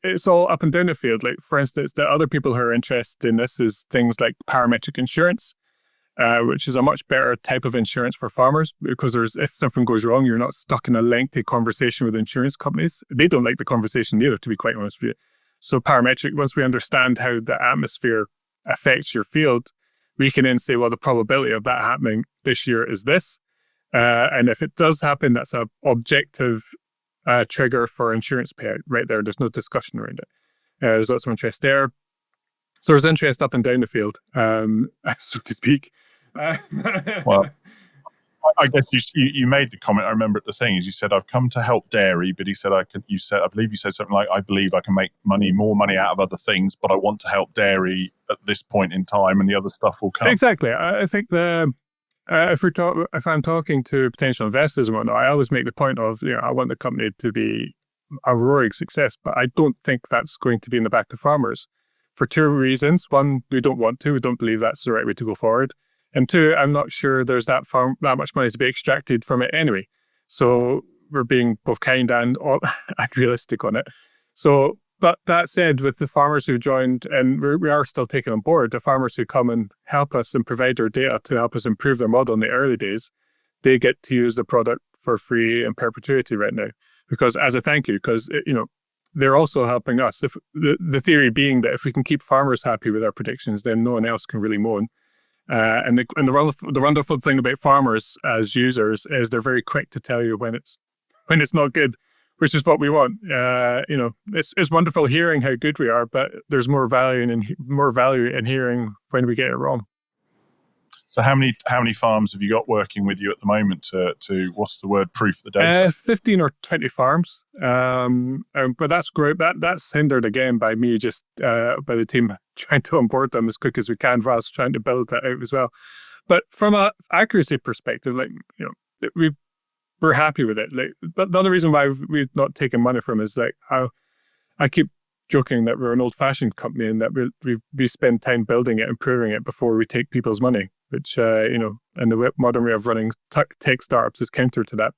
it's all up and down the field. Like, for instance, the other people who are interested in this is things like parametric insurance. which is a much better type of insurance for farmers, because if something goes wrong, you're not stuck in a lengthy conversation with insurance companies. They don't like the conversation either, to be quite honest with you. So parametric, once we understand how the atmosphere affects your field, we can then say, well, the probability of that happening this year is this. And if it does happen, that's an objective trigger for insurance payout right there. There's no discussion around it. There's lots of interest there. So there's interest up and down the field, so to speak. Well, I guess you made the comment. I remember at the thing is you said I've come to help dairy, but he said I believe you said something like I believe I can make more money out of other things, but I want to help dairy at this point in time, and the other stuff will come. Exactly. I think if I'm talking to potential investors and whatnot, I always make the point of I want the company to be a roaring success, but I don't think that's going to be in the back of farmers for two reasons. One, we don't want to. We don't believe that's the right way to go forward. And two, I'm not sure there's that much money to be extracted from it anyway. So we're being both kind and realistic on it. So, but that said, with the farmers who joined, and we are still taking on board, the farmers who come and help us and provide their data to help us improve their model in the early days, they get to use the product for free in perpetuity right now. Because as a thank you, because they're also helping us. If the theory being that if we can keep farmers happy with our predictions, then no one else can really moan. And the wonderful thing about farmers as users is they're very quick to tell you when it's not good, which is what we want. It's wonderful hearing how good we are, but there's more value in hearing when we get it wrong. So how many farms have you got working with you at the moment to what's the word, proof the data? 15 or 20 farms. But that's great. That's hindered again by me just by the team trying to onboard them as quick as we can, whilst trying to build that out as well. But from an accuracy perspective, we're happy with it. But the other reason why we've not taken money from is I keep joking that we're an old-fashioned company and that we spend time building it, improving it before we take people's money, which and the modern way of running tech startups is counter to that.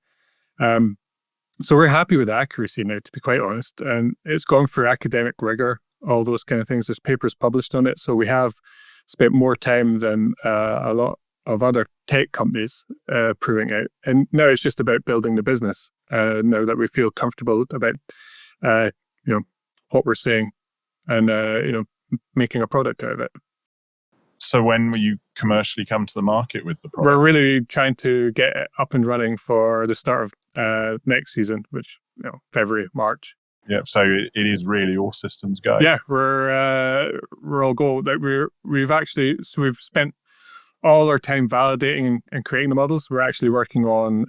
So we're happy with the accuracy now, to be quite honest, and it's gone through academic rigor, all those kind of things. There's papers published on it, so we have spent more time than a lot of other tech companies proving out. And now it's just about building the business. Now that we feel comfortable about what we're saying and making a product out of it. So when will you commercially come to the market with the product? We're really trying to get it up and running for the start of next season, which February, March. Yeah, so it is really all systems go. Yeah, we're all go. We've spent all our time validating and creating the models. We're actually working on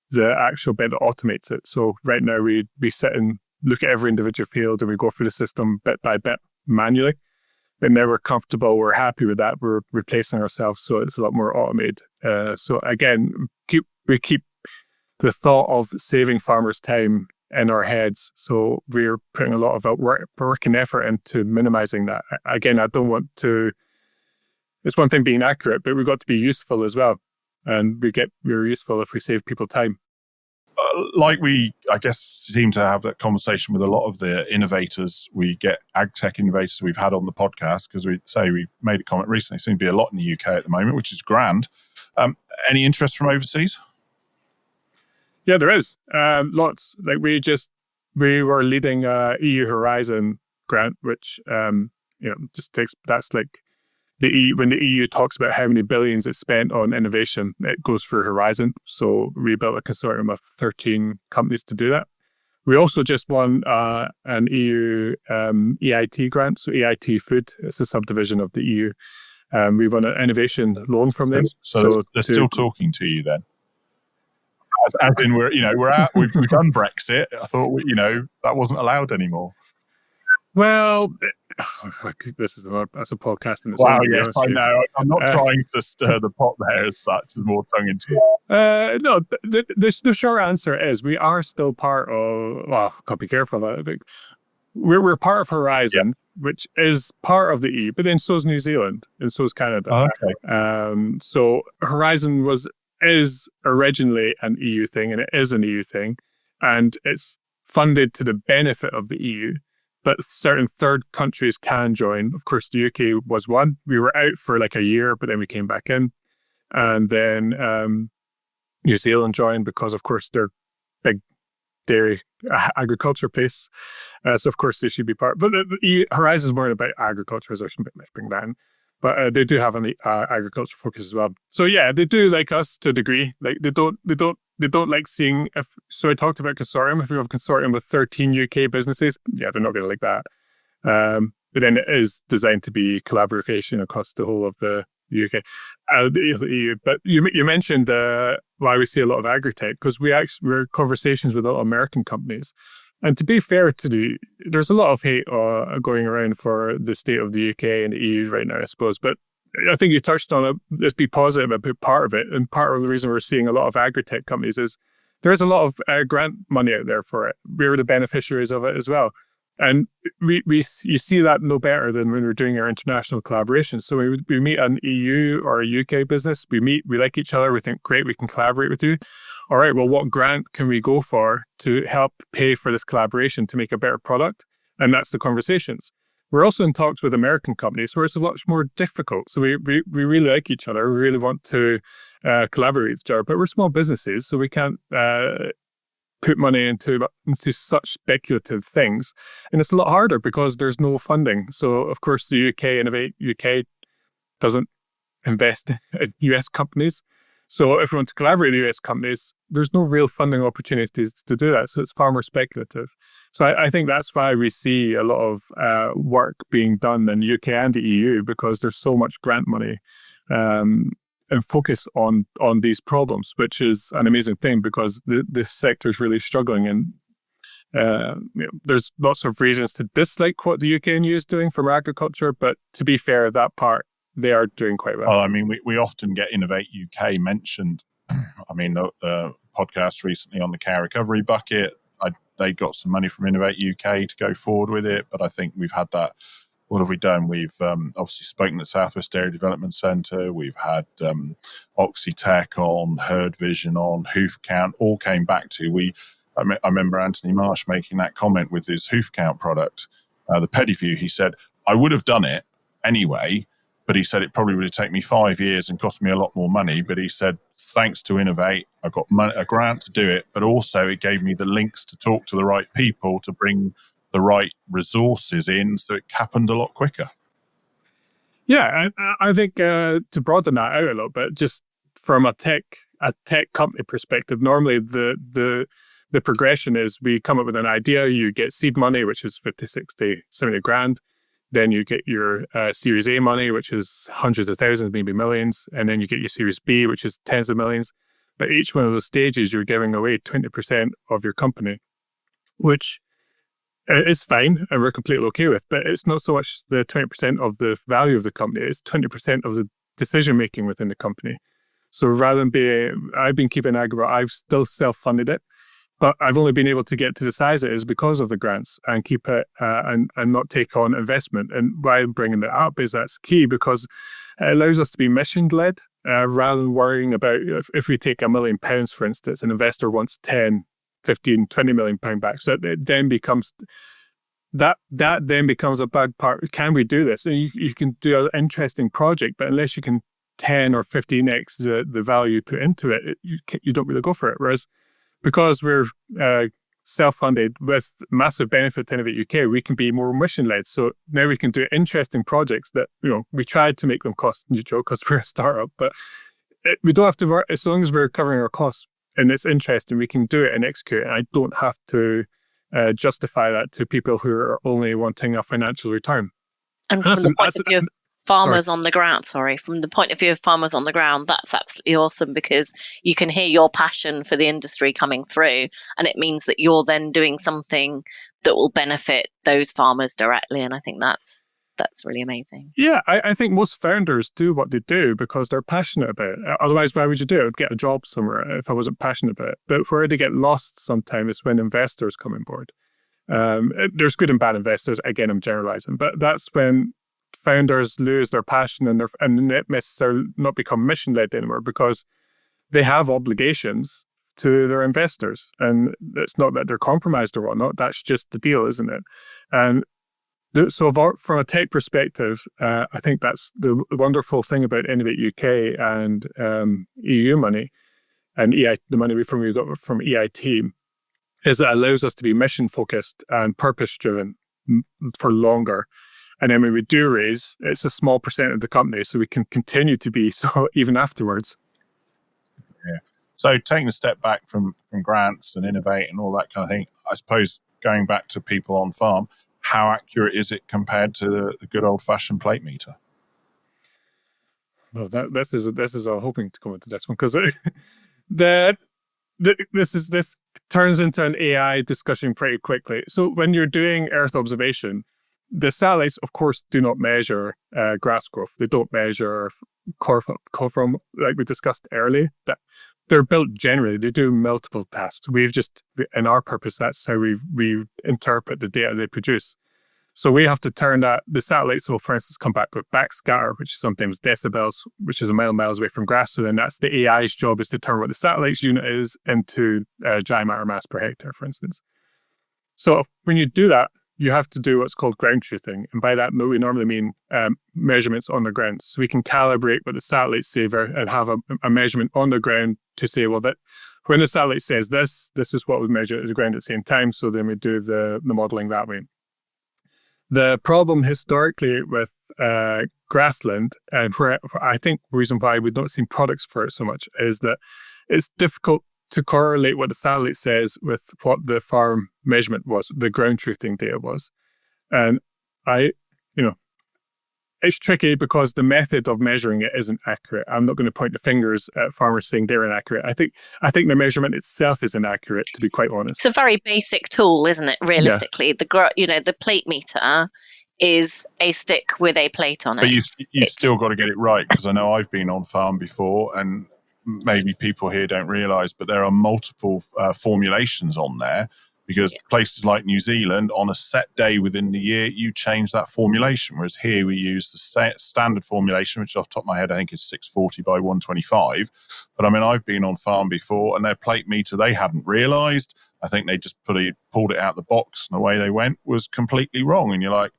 the actual bit that automates it. So right now we sit and look at every individual field and we go through the system bit by bit manually. And now we're comfortable, we're happy with that. We're replacing ourselves, so it's a lot more automated. So again, we keep the thought of saving farmers time in our heads. So we're putting a lot of work and effort into minimizing that. Again, I don't want to, it's one thing being accurate, but we've got to be useful as well. And we're useful if we save people time. I guess, seem to have that conversation with a lot of the innovators. We get ag tech innovators we've had on the podcast, because we made a comment recently. Seems to be a lot in the UK at the moment, which is grand. Any interest from overseas? Yeah, there is lots. Like we were leading EU Horizon grant, which just takes, that's like when the EU talks about how many billions it's spent on innovation, it goes through Horizon. So we built a consortium of 13 companies to do that. We also just won an EU EIT grant. So EIT Food, it's a subdivision of the EU. We won an innovation loan from them. So they're still talking to you then? As in, we're out. We've done Brexit. I thought that wasn't allowed anymore. Well, that's a podcast in its own. Wow, yes, I know. I'm not trying to stir the pot there as such, as more tongue in cheek. No, the short answer is we are still part of. Well, got to be careful. I think we're part of Horizon, which is part of the EU, but then so is New Zealand and so is Canada. Oh, okay. So Horizon is originally an EU thing, and it is an EU thing, and it's funded to the benefit of the EU. but certain third countries can join. Of course, the UK was one. We were out for like a year, but then we came back in. And then New Zealand joined because, of course, they're big dairy agriculture place. So, of course, they should be part. But the Horizon is more about agriculture, so I shouldn't bring that in. But they do have an agriculture focus as well. So, yeah, they do like us to a degree. Like they don't like seeing. So I talked about consortium. If we have a consortium with 13 UK businesses, yeah, they're not going to like that. But then it is designed to be collaboration across the whole of the UK. But you mentioned why we see a lot of agri-tech, because we're conversations with a lot of American companies. And to be fair there's a lot of hate going around for the state of the UK and the EU right now, I suppose. But I think you touched on it. Let's be positive about part of it. And part of the reason we're seeing a lot of agri-tech companies is there is a lot of grant money out there for it. We're the beneficiaries of it as well. And you see that no better than when we're doing our international collaborations. So we meet an EU or a UK business, we like each other, we think, great, we can collaborate with you. All right, well, what grant can we go for to help pay for this collaboration to make a better product? And that's the conversations. We're also in talks with American companies where it's a lot more difficult. So we really like each other. We really want to collaborate with each other, but we're small businesses, so we can't put money into such speculative things. And it's a lot harder because there's no funding. So, of course, the UK doesn't invest in US companies. So if we want to collaborate with US companies, there's no real funding opportunities to do that. So it's far more speculative. So I think that's why we see a lot of work being done in the UK and the EU, because there's so much grant money and focus on these problems, which is an amazing thing because the sector is really struggling. And there's lots of reasons to dislike what the UK and EU is doing from agriculture, but to be fair, that part, they are doing quite well. Well, I mean, we often get Innovate UK mentioned. I mean, the podcast recently on the cow recovery bucket, they got some money from Innovate UK to go forward with it, but I think we've had that. What have we done? We've obviously spoken at South West Dairy Development Centre. We've had Oxytech on, Herd Vision on, Hoof Count, all came back to. I remember Anthony Marsh making that comment with his Hoof Count product, the Pediview. He said, I would have done it anyway, but he said it probably would have taken me 5 years and cost me a lot more money. But he said, thanks to Innovate, I got a grant to do it, but also it gave me the links to talk to the right people to bring the right resources in, so it happened a lot quicker. Yeah, I think to broaden that out a little bit, just from a tech company perspective, normally the progression is we come up with an idea, you get seed money, which is 50, 60, 70 grand. Then you get your Series A money, which is hundreds of thousands, maybe millions. And then you get your Series B, which is tens of millions. But each one of those stages, you're giving away 20% of your company, which is fine, and we're completely okay with. But it's not so much the 20% of the value of the company, it's 20% of the decision-making within the company. So rather than I've been keeping Agribot, I've still self-funded it. But I've only been able to get to the size it is because of the grants and keep it and not take on investment. And why I'm bringing that up is that's key because it allows us to be mission-led rather than worrying about if we take £1 million, for instance, an investor wants 10, 15, 20 million pound back. So it then becomes that then becomes a bad part. Can we do this? And you can do an interesting project, but unless you can 10 or 15x the value you put into it, you don't really go for it. Whereas because we're self-funded with massive benefit to Innovate UK, we can be more mission-led. So now we can do interesting projects that, we tried to make them cost neutral because we're a startup, but we don't have to work, as long as we're covering our costs and it's interesting, we can do it and execute it. And I don't have to justify that to people who are only wanting a financial return. And from the point of view of farmers on the ground, from the point of view of farmers on the ground, that's absolutely awesome because you can hear your passion for the industry coming through, and it means that you're then doing something that will benefit those farmers directly. And I think that's really amazing. Yeah, I think most founders do what they do because they're passionate about it. Otherwise, why would you do it? I would get a job somewhere if I wasn't passionate about it. But where they get lost sometimes is when investors come on board. There's good and bad investors. Again, I'm generalizing, but that's when founders lose their passion and not necessarily not become mission-led anymore because they have obligations to their investors. And it's not that they're compromised or whatnot. That's just the deal, isn't it? And From a tech perspective, I think that's the wonderful thing about Innovate UK and EU money and the money we got from EIT is it allows us to be mission focused and purpose driven for longer. And then when we do raise, it's a small percent of the company, so we can continue to be so even afterwards. Yeah. So taking a step back from grants and Innovate and all that kind of thing, I suppose going back to people on farm, how accurate is it compared to the good old fashioned plate meter? Well, this is all hoping to come into this one because this turns into an AI discussion pretty quickly. So when you're doing Earth observation, the satellites, of course, do not measure grass growth. They don't measure chloroform, like we discussed earlier. That they're built generally. They do multiple tasks. In our purpose, that's how we interpret the data they produce. So we have to turn that. The satellites will, for instance, come back with backscatter, which is sometimes decibels, which is a miles away from grass. So then that's the AI's job is to turn what the satellite's unit is into dry matter mass per hectare, for instance. So when you do that, you have to do what's called ground truthing. And by that, we normally mean measurements on the ground. So we can calibrate what the satellites say and have a measurement on the ground to say, well, that when the satellite says this is what was measured at the ground at the same time. So then we do the modeling that way. The problem historically with grassland, and where I think the reason why we don't see products for it so much, is that it's difficult to correlate what the satellite says with what the farm measurement was, the ground truthing data was. And it's tricky because the method of measuring it isn't accurate. I'm not going to point the fingers at farmers saying they're inaccurate. I think the measurement itself is inaccurate, to be quite honest. It's a very basic tool, isn't it? Realistically, yeah. The plate meter is a stick with a plate on it. But you've still got to get it right, because I know I've been on farm before, and maybe people here don't realise, but there are multiple formulations on there. Because places like New Zealand, on a set day within the year, you change that formulation. Whereas here we use the standard formulation, which off the top of my head, I think is 640 by 125. But I mean, I've been on farm before, and their plate meter, they hadn't realised. I think they just pulled it out the box, and the way they went was completely wrong. And you're like,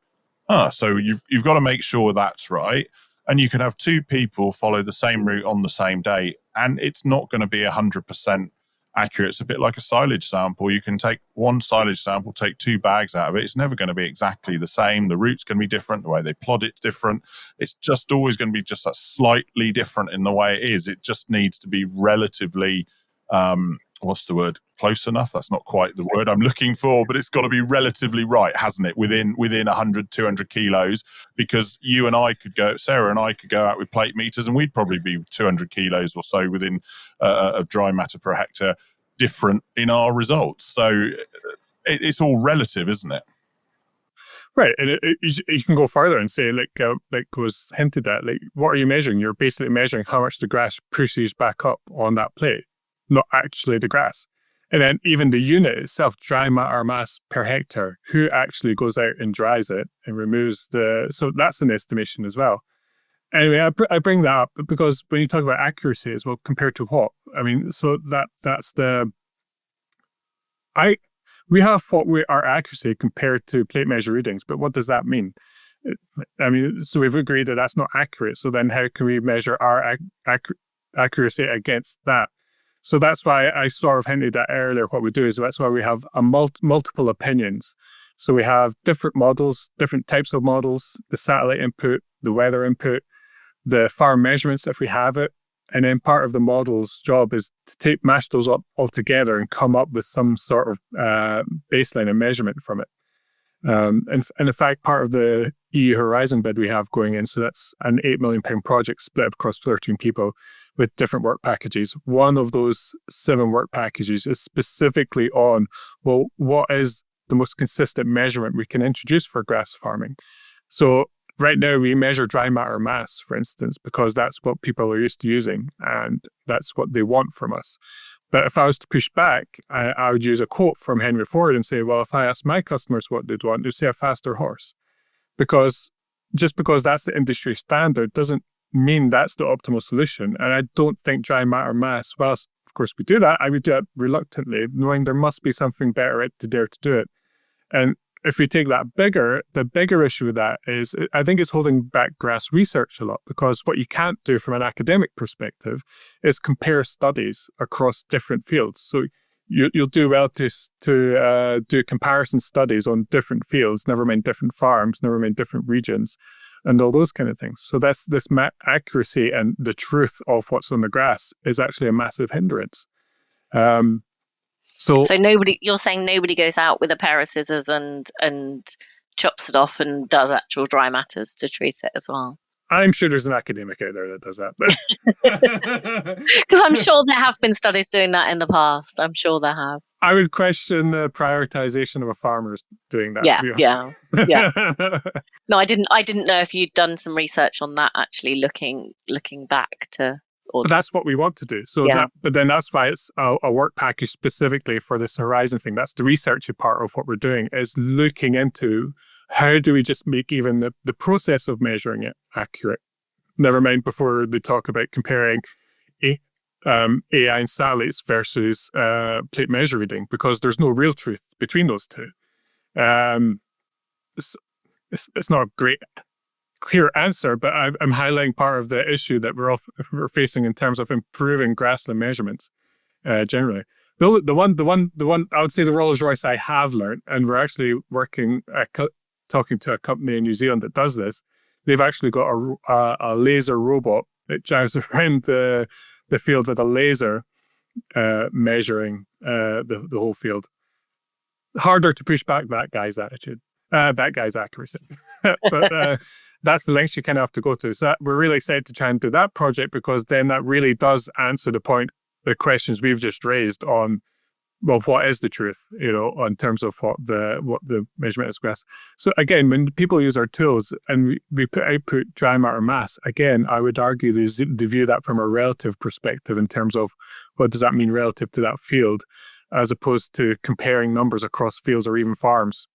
so you've got to make sure that's right. And you can have two people follow the same route on the same day, and it's not going to be 100% accurate. It's a bit like a silage sample. You can take one silage sample, take two bags out of it. It's never going to be exactly the same. The route's going to be different. The way they plot it's different. It's just always going to be just that slightly different in the way it is. It just needs to be relatively, what's the word? Close enough? That's not quite the word I'm looking for, but it's got to be relatively right, hasn't it? Within 100, 200 kilos, because Sarah and I could go out with plate meters, and we'd probably be 200 kilos or so within of dry matter per hectare different in our results. So it's all relative, isn't it? Right, and you can go further and say, like was hinted at, like, what are you measuring? You're basically measuring how much the grass pushes back up on that plate, not actually the grass. And then even the unit itself, dry matter mass per hectare, who actually goes out and dries it and removes so that's an estimation as well. Anyway, I bring that up because when you talk about accuracy as well, compared to what? I mean, so that's we have our accuracy compared to plate measure readings, but what does that mean? I mean, so we've agreed that that's not accurate. So then how can we measure our accuracy against that? So that's why I sort of hinted at earlier what we do is that's why we have multiple opinions. So we have different models, different types of models, the satellite input, the weather input, the farm measurements if we have it. And then part of the model's job is to mash those up all together and come up with some sort of baseline and measurement from it. And in fact, part of the EU Horizon bid we have going in, so that's an £8 million project split across 13 people with different work packages. One of those 7 work packages is specifically on, well, what is the most consistent measurement we can introduce for grass farming? So right now we measure dry matter mass, for instance, because that's what people are used to using and that's what they want from us. But if I was to push back, I would use a quote from Henry Ford and say, well, if I ask my customers what they'd want, they'd say a faster horse. Just because that's the industry standard doesn't mean that's the optimal solution. And I don't think dry matter mass, whilst of course we do that, I would do it reluctantly, knowing there must be something better to dare to do it. And if we take that the bigger issue with that is, I think it's holding back grass research a lot, because what you can't do from an academic perspective is compare studies across different fields. So you'll do well to do comparison studies on different fields, never mind different farms, never mind different regions, and all those kind of things. So this accuracy and the truth of what's on the grass is actually a massive hindrance. So you're saying nobody goes out with a pair of scissors and chops it off and does actual dry matters to treat it as well? I'm sure there's an academic out there that does that. Because I'm sure there have been studies doing that in the past. I'm sure there have. I would question the prioritization of a farmer doing that. Yeah. No, I didn't know if you'd done some research on that, actually looking back to. But that's what we want to do. So but then that's why it's a work package specifically for this horizon thing. That's the researchy part of what we're doing, is looking into how do we just make even the process of measuring it accurate. Never mind before they talk about comparing AI and satellites versus plate measure reading, because there's no real truth between those two. It's not a great clear answer, but I'm highlighting part of the issue that we're facing in terms of improving grassland measurements generally. The one I would say the Rolls Royce I have learned, and we're actually talking to a company in New Zealand that does this. They've actually got a laser robot that drives around the field with a laser measuring the whole field. Harder to push back that guy's attitude. That guy's accuracy. But that's the lengths you kind of have to go to. So we're really excited to try and do that project, because then that really does answer the questions we've just raised on, well, what is the truth, in terms of what the measurement is grass. So again, when people use our tools and we output dry matter mass, again, I would argue they view that from a relative perspective in terms of what does that mean relative to that field, as opposed to comparing numbers across fields or even farms.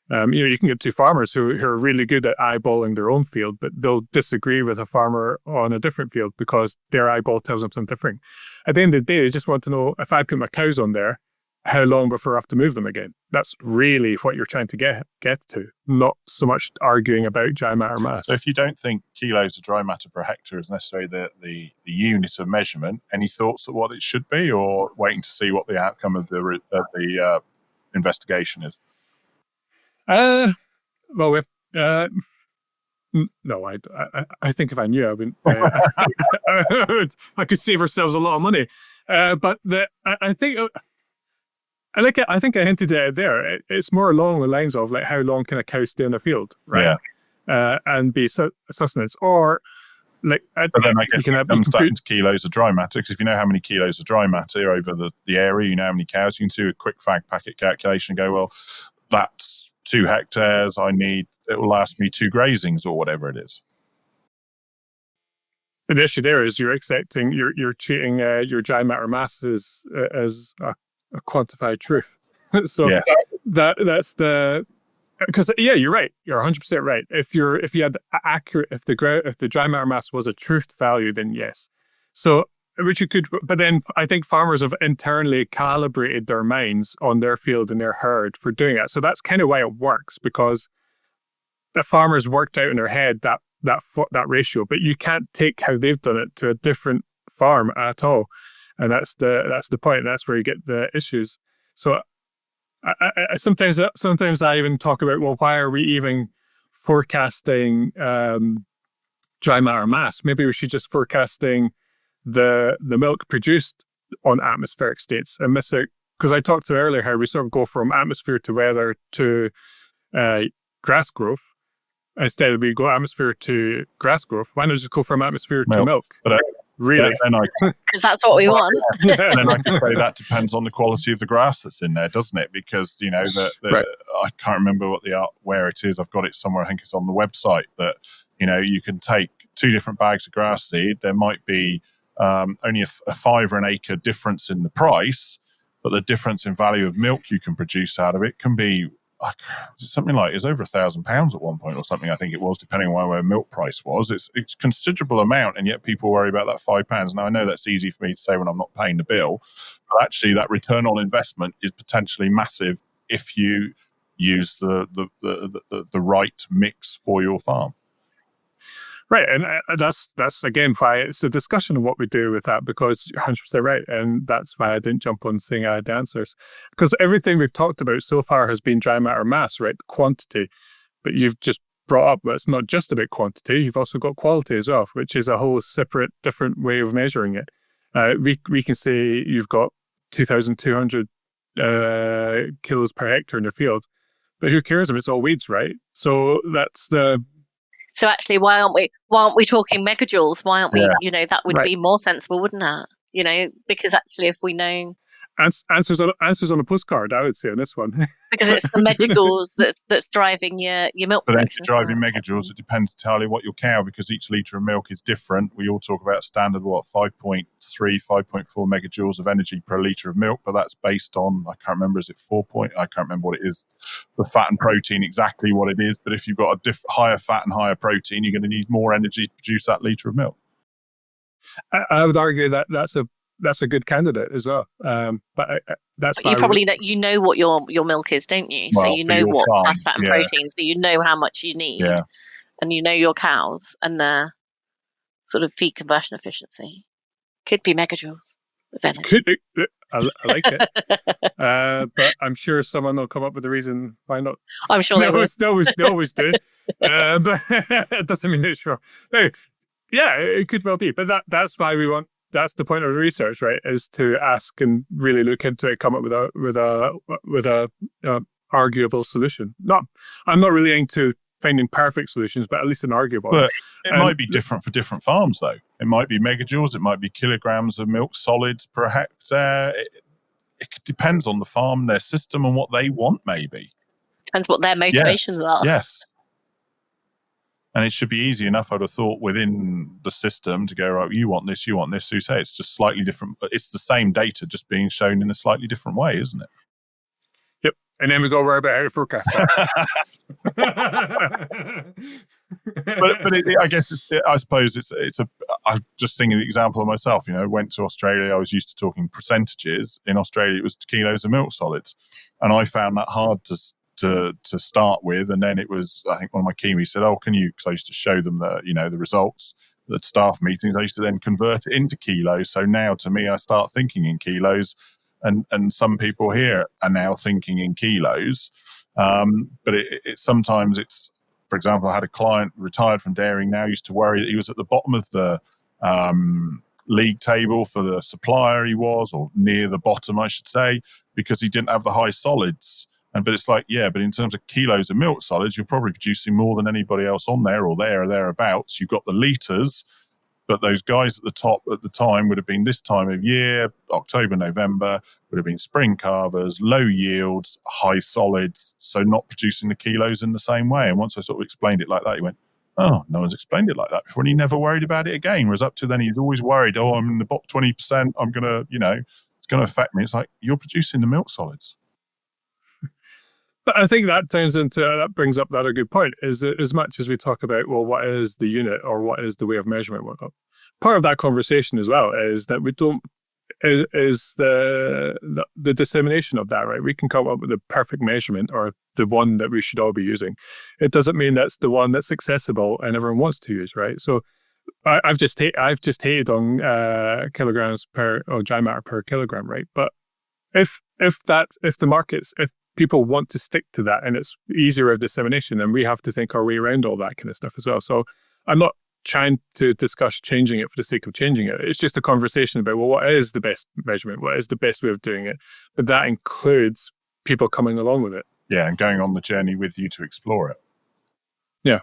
You can get two farmers who are really good at eyeballing their own field, but they'll disagree with a farmer on a different field because their eyeball tells them something different. At the end of the day, they just want to know, if I put my cows on there, how long before I have to move them again? That's really what you're trying to get to, not so much arguing about dry matter mass. So if you don't think kilos of dry matter per hectare is necessarily the unit of measurement, any thoughts of what it should be, or waiting to see what the outcome of the investigation is? No, I think if I knew, I wouldn't. I could save ourselves a lot of money. But I think I hinted at it there. It's more along the lines of, like, how long can a cow stay in the field, right? Yeah. And be sustenance, or like. But then I guess it comes down to kilos of dry matter, because if you know how many kilos of dry matter over the area, you know how many cows, you can do a quick fag packet calculation and go, well, that's 2 hectares. It will last me 2 grazings or whatever it is. The issue there is you're treating your dry matter mass as a quantified truth. So yes. That's because you're right. You're 100% right. If you had accurate, if the dry matter mass was a truth value, then yes. So which you could, but then I think farmers have internally calibrated their minds on their field and their herd for doing that. So that's kind of why it works, because the farmers worked out in their head that ratio, but you can't take how they've done it to a different farm at all. And that's the point. That's where you get the issues. So I sometimes I even talk about, well, why are we even forecasting dry matter mass? Maybe we should just forecasting the milk produced on atmospheric states and miss out, because I talked to earlier how we sort of go from atmosphere to weather to grass growth. Instead of we go atmosphere to grass growth, why not just go from atmosphere to milk? Really? Because that's what we want. And then I can say that depends on the quality of the grass that's in there, doesn't it? Because, right. I can't remember where it is. I've got it somewhere. I think it's on the website that, you can take 2 different bags of grass seed. There might be only a 5 an acre difference in the price, but the difference in value of milk you can produce out of it can be something like, it's over £1,000 at one point or something, I think it was, depending on where milk price was. It's considerable amount, and yet people worry about that £5. Now, I know that's easy for me to say when I'm not paying the bill, but actually that return on investment is potentially massive if you use the right mix for your farm. Right, and that's again why it's a discussion of what we do with that, because you're 100% right, and that's why I didn't jump on saying I had the answers, because everything we've talked about so far has been dry matter mass, right, quantity, but you've just brought up that it's not just about quantity, you've also got quality as well, which is a whole separate, different way of measuring it. We can say you've got 2,200 kilos per hectare in your field, but who cares if it's all weeds, right? So that's the... So actually, why aren't we talking megajoules? Why aren't we? Yeah. That would be more sensible, wouldn't that? Because actually, if we know answers on a postcard, I would say on this one, because it's the megajoules that's driving your milk. But then if you're driving megajoules, it depends entirely what your cow, because each litre of milk is different. We all talk about standard 5.3, 5.4 megajoules of energy per litre of milk, but that's based on, I can't remember, is it 4 point? I can't remember what it is, the fat and protein exactly what it is. But if you've got a higher fat and higher protein, you're going to need more energy to produce that litre of milk. I would argue that that's a good candidate as well. But you probably know what your milk is, don't you? Well, so you know what farm, fat and protein, so you know how much you need, and you know your cows and their sort of feed conversion efficiency. Could be megajoules of energy. I like it, but I'm sure someone will come up with a reason why not. I'm sure they always do, but it doesn't mean it's sure. No, yeah, it could well be, but that's why we want. That's the point of the research, right? Is to ask and really look into it, come up with a arguable solution. I'm not really into finding perfect solutions, but at least an arguable. But it might be different for different farms, though. It might be megajoules, it might be kilograms of milk solids per hectare. It depends on the farm, their system, and what they want. Maybe depends what their motivations are. Yes. And it should be easy enough, I'd have thought, within the system to go, right, you want this. So say it's just slightly different, but it's the same data just being shown in a slightly different way, isn't it? Yep. And then we go right about how to forecast that. I suppose I'm just thinking of the example of myself. Went to Australia. I was used to talking percentages. In Australia, it was kilos of milk solids. And I found that hard to start with, and then it was, I think one of my Kiwis said, can you, because I used to show them the results at staff meetings, I used to then convert it into kilos. So now to me, I start thinking in kilos, and some people here are now thinking in kilos. But it sometimes it's, for example, I had a client retired from dairying now, used to worry that he was at the bottom of the league table for the supplier he was, or near the bottom, I should say, because he didn't have the high solids. But it's like, but in terms of kilos of milk solids, you're probably producing more than anybody else on there, or thereabouts. You've got the litres, but those guys at the top at the time would have been this time of year, October, November, would have been spring calvers, low yields, high solids, so not producing the kilos in the same way. And once I sort of explained it like that, he went, no one's explained it like that before. And he never worried about it again. Whereas up to then, he's always worried, I'm in the bottom 20%, I'm going to, it's going to affect me. It's like, you're producing the milk solids. But I think that brings up that a good point, is as much as we talk about, well, what is the unit or what is the way of measurement, whatnot, part of that conversation as well is that we don't, is the dissemination of that, right? We can come up with the perfect measurement or the one that we should all be using. It doesn't mean that's the one that's accessible and everyone wants to use, right? So I've just hated on kilograms per, or dry matter per kilogram, right? But if people want to stick to that and it's easier of dissemination, then we have to think our way around all that kind of stuff as well. So I'm not trying to discuss changing it for the sake of changing it. It's just a conversation about, well, what is the best measurement? What is the best way of doing it? But that includes people coming along with it. Yeah, and going on the journey with you to explore it. Yeah.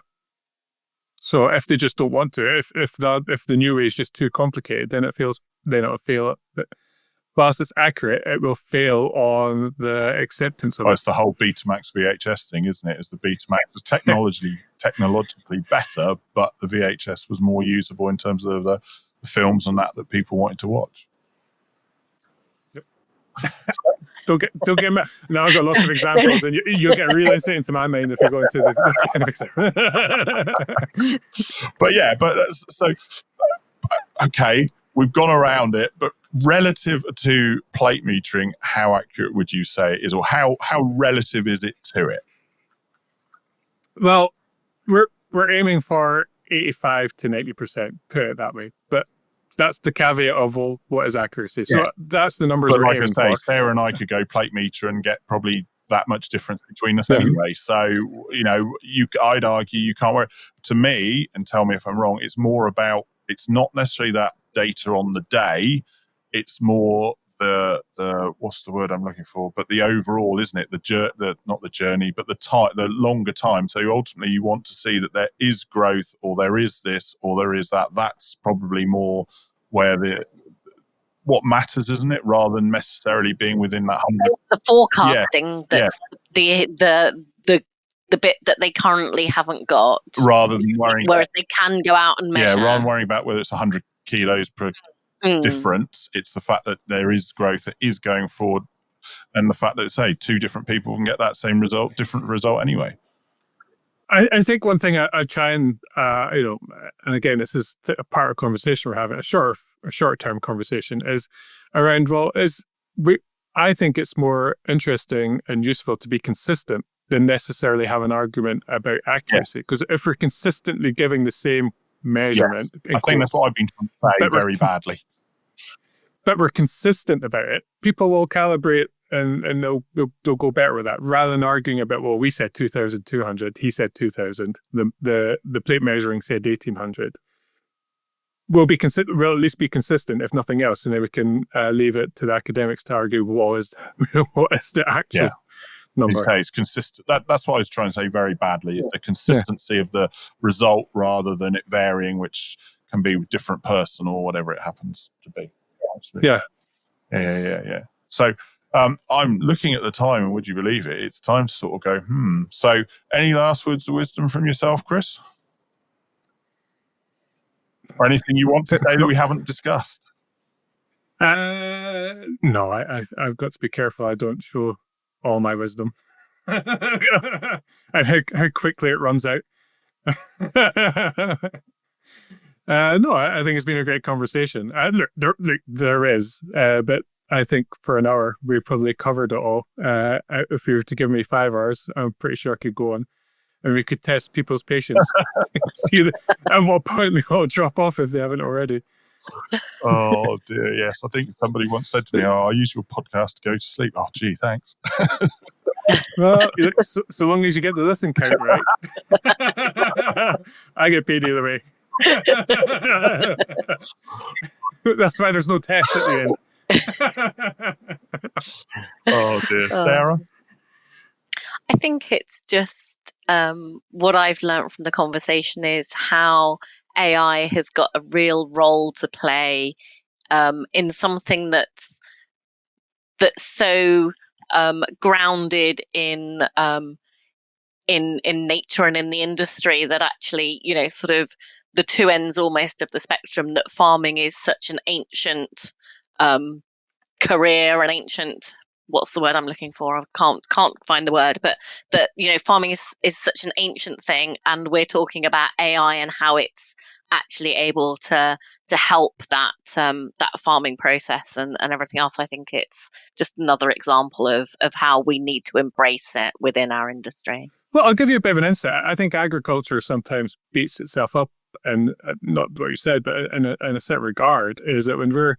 So if they just don't want to, if the new way is just too complicated, then it'll fail. Whilst it's accurate, it will fail on the acceptance of it. It's the whole Betamax VHS thing, isn't it? As the Betamax was technologically better, but the VHS was more usable in terms of the films and that people wanted to watch. Yep. Don't get me. Now I've got lots of examples, and you'll get real insight into my mind if you go into this kind of example. So okay. we've gone around it, but relative to plate metering, how accurate would you say it is, or how relative is it to it? Well, we're aiming for 85 to 90%, put it that way. But that's the caveat of what is accuracy. So that's the numbers we're aiming for. Sarah and I could go plate meter and get probably that much difference between us anyway. So, I'd argue you can't worry. To me, and tell me if I'm wrong, it's more about, it's not necessarily that data on the day, it's more the what's the word I'm looking for? But the overall, isn't it? Not the journey, but the longer time. So ultimately, you want to see that there is growth, or there is this, or there is that. That's probably more where what matters, isn't it? Rather than necessarily being within that 100. The forecasting that's the bit that they currently haven't got. Rather than worrying, whereas they can go out and measure. Yeah, rather than worrying about whether it's 100 kilos per difference, it's the fact that there is growth that is going forward, and the fact that, say, two different people can get that same result, different result anyway. I think one thing I try and and again, this is a part of conversation we're having, a short-term conversation, is around, I think it's more interesting and useful to be consistent than necessarily have an argument about accuracy. Because if we're consistently giving the same measurement, I think that's what I've been trying to say very badly. But we're consistent about it, people will calibrate and they'll go better with that, rather than arguing about, well, we said 2,200, he said 2,000, the plate measuring said 1,800. We'll at least be consistent, if nothing else, and then we can leave it to the academics to argue what is the actual number. Okay, it's consistent. That's what I was trying to say very badly, is the consistency of the result rather than it varying, which can be a different person or whatever it happens to be. Yeah. So I'm looking at the time, and would you believe it? It's time to sort of go, So any last words of wisdom from yourself, Chris? Or anything you want to say that we haven't discussed? No, I've got to be careful I don't show all my wisdom. And how quickly it runs out. No, I think it's been a great conversation. Look, there is, but I think for an hour we probably covered it all. If you were to give me 5 hours, I'm pretty sure I could go on, and we could test people's patience. See at what point we all drop off if they haven't already. Oh dear, yes. I think somebody once said to me, "I use your podcast to go to sleep." Oh, gee, thanks. Well, so long as you get the listen count right, I get paid either way. That's why there's no test at the end. Oh dear, Sarah. I think it's just what I've learned from the conversation is how AI has got a real role to play in something that's so grounded in nature and in the industry, that actually, sort of the two ends almost of the spectrum, that farming is such an ancient career, an ancient, what's the word I'm looking for? I can't find the word, but that, farming is such an ancient thing, and we're talking about AI and how it's actually able to help that farming process and everything else. I think it's just another example of how we need to embrace it within our industry. Well, I'll give you a bit of an insight. I think agriculture sometimes beats itself up, and not what you said, but in a certain regard, is that when we're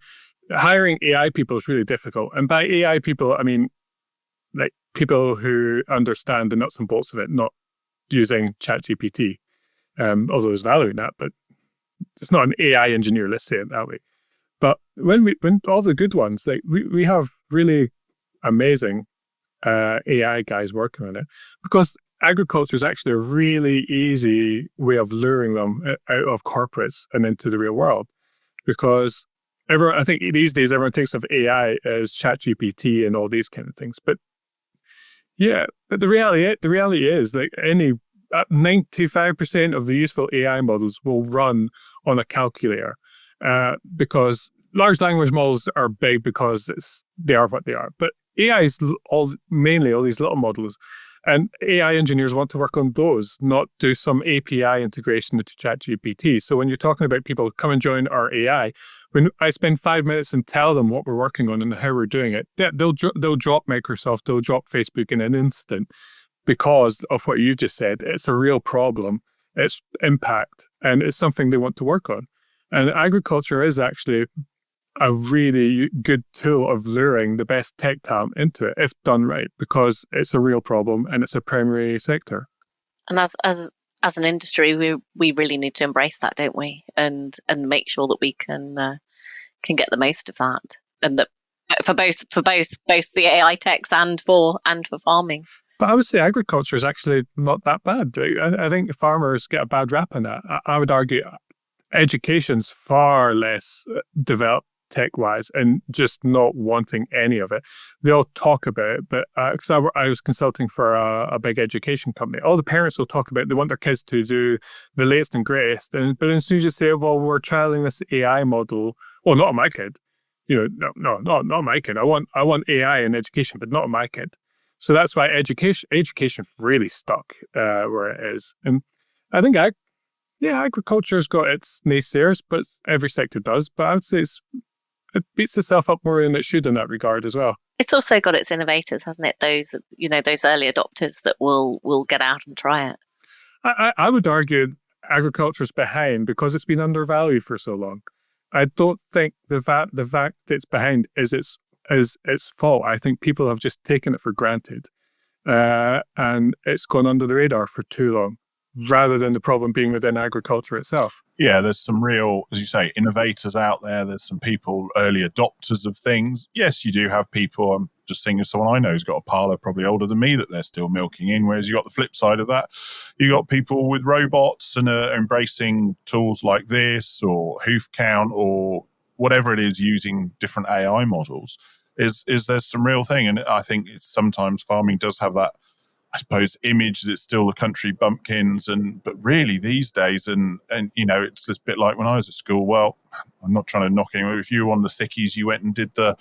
hiring AI people is really difficult. And by AI people, I mean like people who understand the nuts and bolts of it, not using ChatGPT. Although there's value in that, but it's not an AI engineer, let's say it that way. But when all the good ones, like we have really amazing AI guys working on it, because agriculture is actually a really easy way of luring them out of corporates and into the real world. Because I think these days everyone thinks of AI as ChatGPT and all these kind of things. But but the reality is, like, 95% of the useful AI models will run on a calculator, because large language models are big because they are what they are. But AI is mainly all these little models, And AI engineers want to work on those, not do some API integration into ChatGPT. So when you're talking about people come and join our AI, when I spend 5 minutes and tell them what we're working on and how we're doing it, they'll drop Microsoft, they'll drop Facebook in an instant because of what you just said. It's a real problem. It's impact, and it's something they want to work on. And agriculture is actually a really good tool of luring the best tech talent into it, if done right, because it's a real problem and it's a primary sector. And as an industry, we really need to embrace that, don't we? And make sure that we can get the most of that, and that for both the AI techs and for farming. But I would say agriculture is actually not that bad. I think farmers get a bad rap on that. I would argue education's far less developed tech-wise and just not wanting any of it. They all talk about it, but because I was consulting for a big education company, all the parents will talk about they want their kids to do the latest and greatest, but as soon as you say, well, we're trialing this AI model, well, not on my kid. No, not my kid. I want AI in education, but not on my kid. So that's why education really stuck where it is. And I think agriculture's got its naysayers, but every sector does. But I would say it beats itself up more than it should in that regard as well. It's also got its innovators, hasn't it? Those early adopters that will get out and try it. I would argue agriculture's behind because it's been undervalued for so long. I don't think the fact it's behind is its fault. I think people have just taken it for granted, and it's gone under the radar for too long, rather than the problem being within agriculture itself. Yeah, there's some real, as you say, innovators out there. There's some people, early adopters of things. Yes, you do have people. I'm just thinking of someone I know who's got a parlour probably older than me that they're still milking in, whereas you got the flip side of that. You got people with robots and are embracing tools like this or hoof count or whatever it is, using different AI models. Is there's some real thing. And I think it's sometimes farming does have that, I suppose, image that it's still the country bumpkins, but really these days, and it's this bit like when I was at school. Well, I'm not trying to knock anyone. If you were on the thickies, you went and did the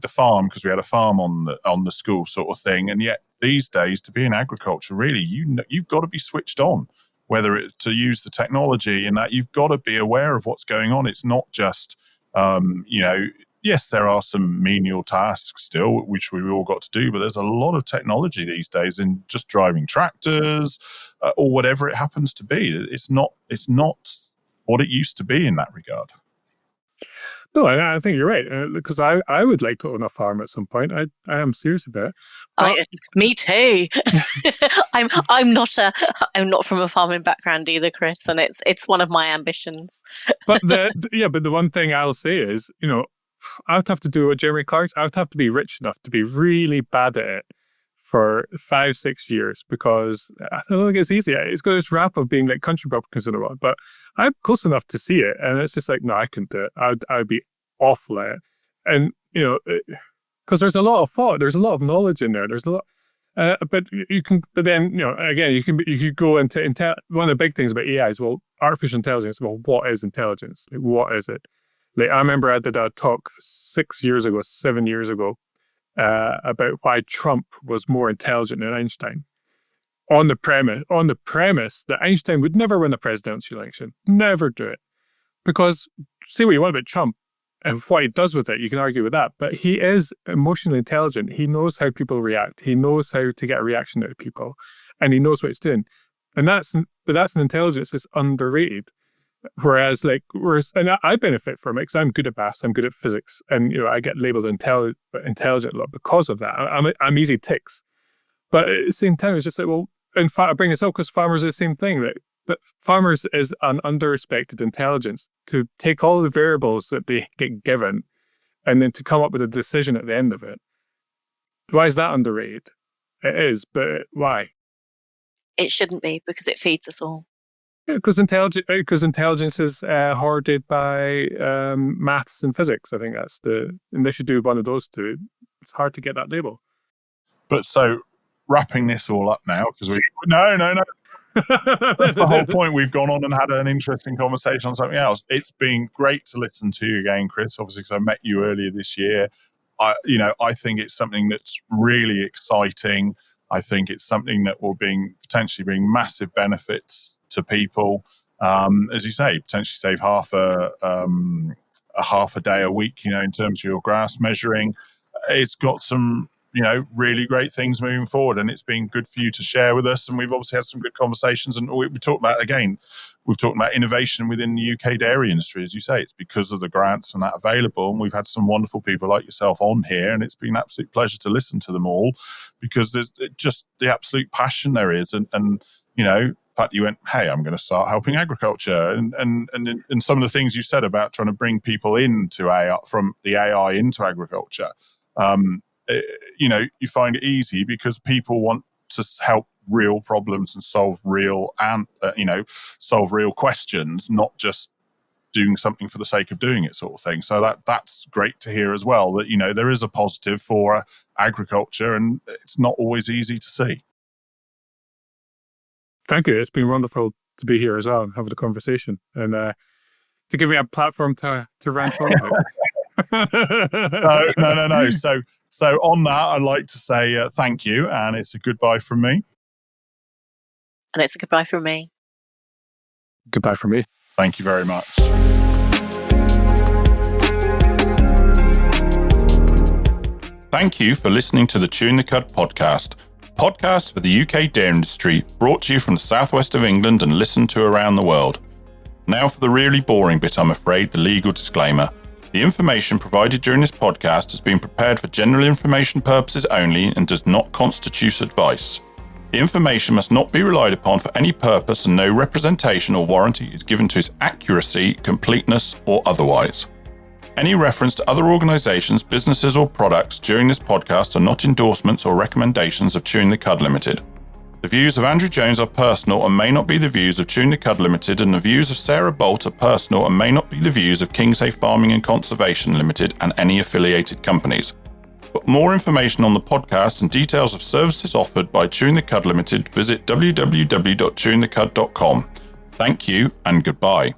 farm because we had a farm on the school sort of thing. And yet these days, to be in agriculture, really, you've got to be switched on, whether it's to use the technology, and that you've got to be aware of what's going on. It's not just yes, there are some menial tasks still, which we've all got to do, but there's a lot of technology these days in just driving tractors or whatever it happens to be. It's not what it used to be in that regard. No, I think you're right, because I would like to own a farm at some point. I am serious about it. Me too. I'm not from a farming background either, Chris, and it's one of my ambitions. But the one thing I'll say is, I would have to do what Jeremy Clark's. I would have to be rich enough to be really bad at it for 5-6 years, because I don't think it's easy. It's got this rap of being like country bumpkins in the world, but I'm close enough to see it, and it's just like, no, I couldn't do it. I would be awful at it, and because there's a lot of thought, there's a lot of knowledge in there. There's a lot, but you can. But then again, you could go into one of the big things about AI is, well, artificial intelligence. Well, what is intelligence? Like, what is it? Like, I remember I did a talk 7 years ago, about why Trump was more intelligent than Einstein, on the premise that Einstein would never win a presidential election, never do it. Because say what you want about Trump and what he does with it, you can argue with that, but he is emotionally intelligent. He knows how people react. He knows how to get a reaction out of people, and he knows what he's doing. And that's an intelligence that's underrated. Whereas I benefit from it because I'm good at maths, I'm good at physics, and I get labelled intelligent a lot because of that. I'm easy ticks, but at the same time, it's just like, well, in fact, I bring this up because farmers are the same thing. But farmers is an under-respected intelligence to take all the variables that they get given, and then to come up with a decision at the end of it. Why is that underrated? It is, but why? It shouldn't be, because it feeds us all. Because intelligence is hoarded by maths and physics. I think and they should do one of those two. It's hard to get that label. But so wrapping this all up now, because no. That's the whole point. We've gone on and had an interesting conversation on something else. It's been great to listen to you again, Chris, obviously, because I met you earlier this year. I think it's something that's really exciting. I think it's something that will potentially bring massive benefits to people. As you say, potentially save half a day a week, in terms of your grass measuring. It's got some, really great things moving forward, and it's been good for you to share with us. And we've obviously had some good conversations, and we've talked about innovation within the UK dairy industry. As you say, it's because of the grants and that available. And we've had some wonderful people like yourself on here, and it's been an absolute pleasure to listen to them all, because there's just the absolute passion there is. And the fact you went, hey, I'm going to start helping agriculture, and some of the things you said about trying to bring people into AI, from the AI into agriculture. You find it easy because people want to help real problems and solve real questions, not just doing something for the sake of doing it, sort of thing. So that's great to hear as well, that there is a positive for agriculture, and it's not always easy to see. Thank you. It's been wonderful to be here as well and have the conversation, and to give me a platform to rant on about. No. So on that, I'd like to say thank you, and it's a goodbye from me. And it's a goodbye from me. Goodbye from me. Thank you very much. Thank you for listening to the Chewing the Cud podcast for the UK dairy industry, brought to you from the southwest of England and listened to around the world. Now for the really boring bit, I'm afraid, the legal disclaimer. The information provided during this podcast has been prepared for general information purposes only and does not constitute advice. The information must not be relied upon for any purpose, and no representation or warranty is given to its accuracy, completeness, or otherwise. Any reference to other organisations, businesses, or products during this podcast are not endorsements or recommendations of Chewing the Cud Limited. The views of Andrew Jones are personal and may not be the views of Chewing the Cud Limited, and the views of Sarah Bolt are personal and may not be the views of Kingshay Farming and Conservation Limited and any affiliated companies. For more information on the podcast and details of services offered by Chewing the Cud Limited, visit www.chewingthecud.com. Thank you and goodbye.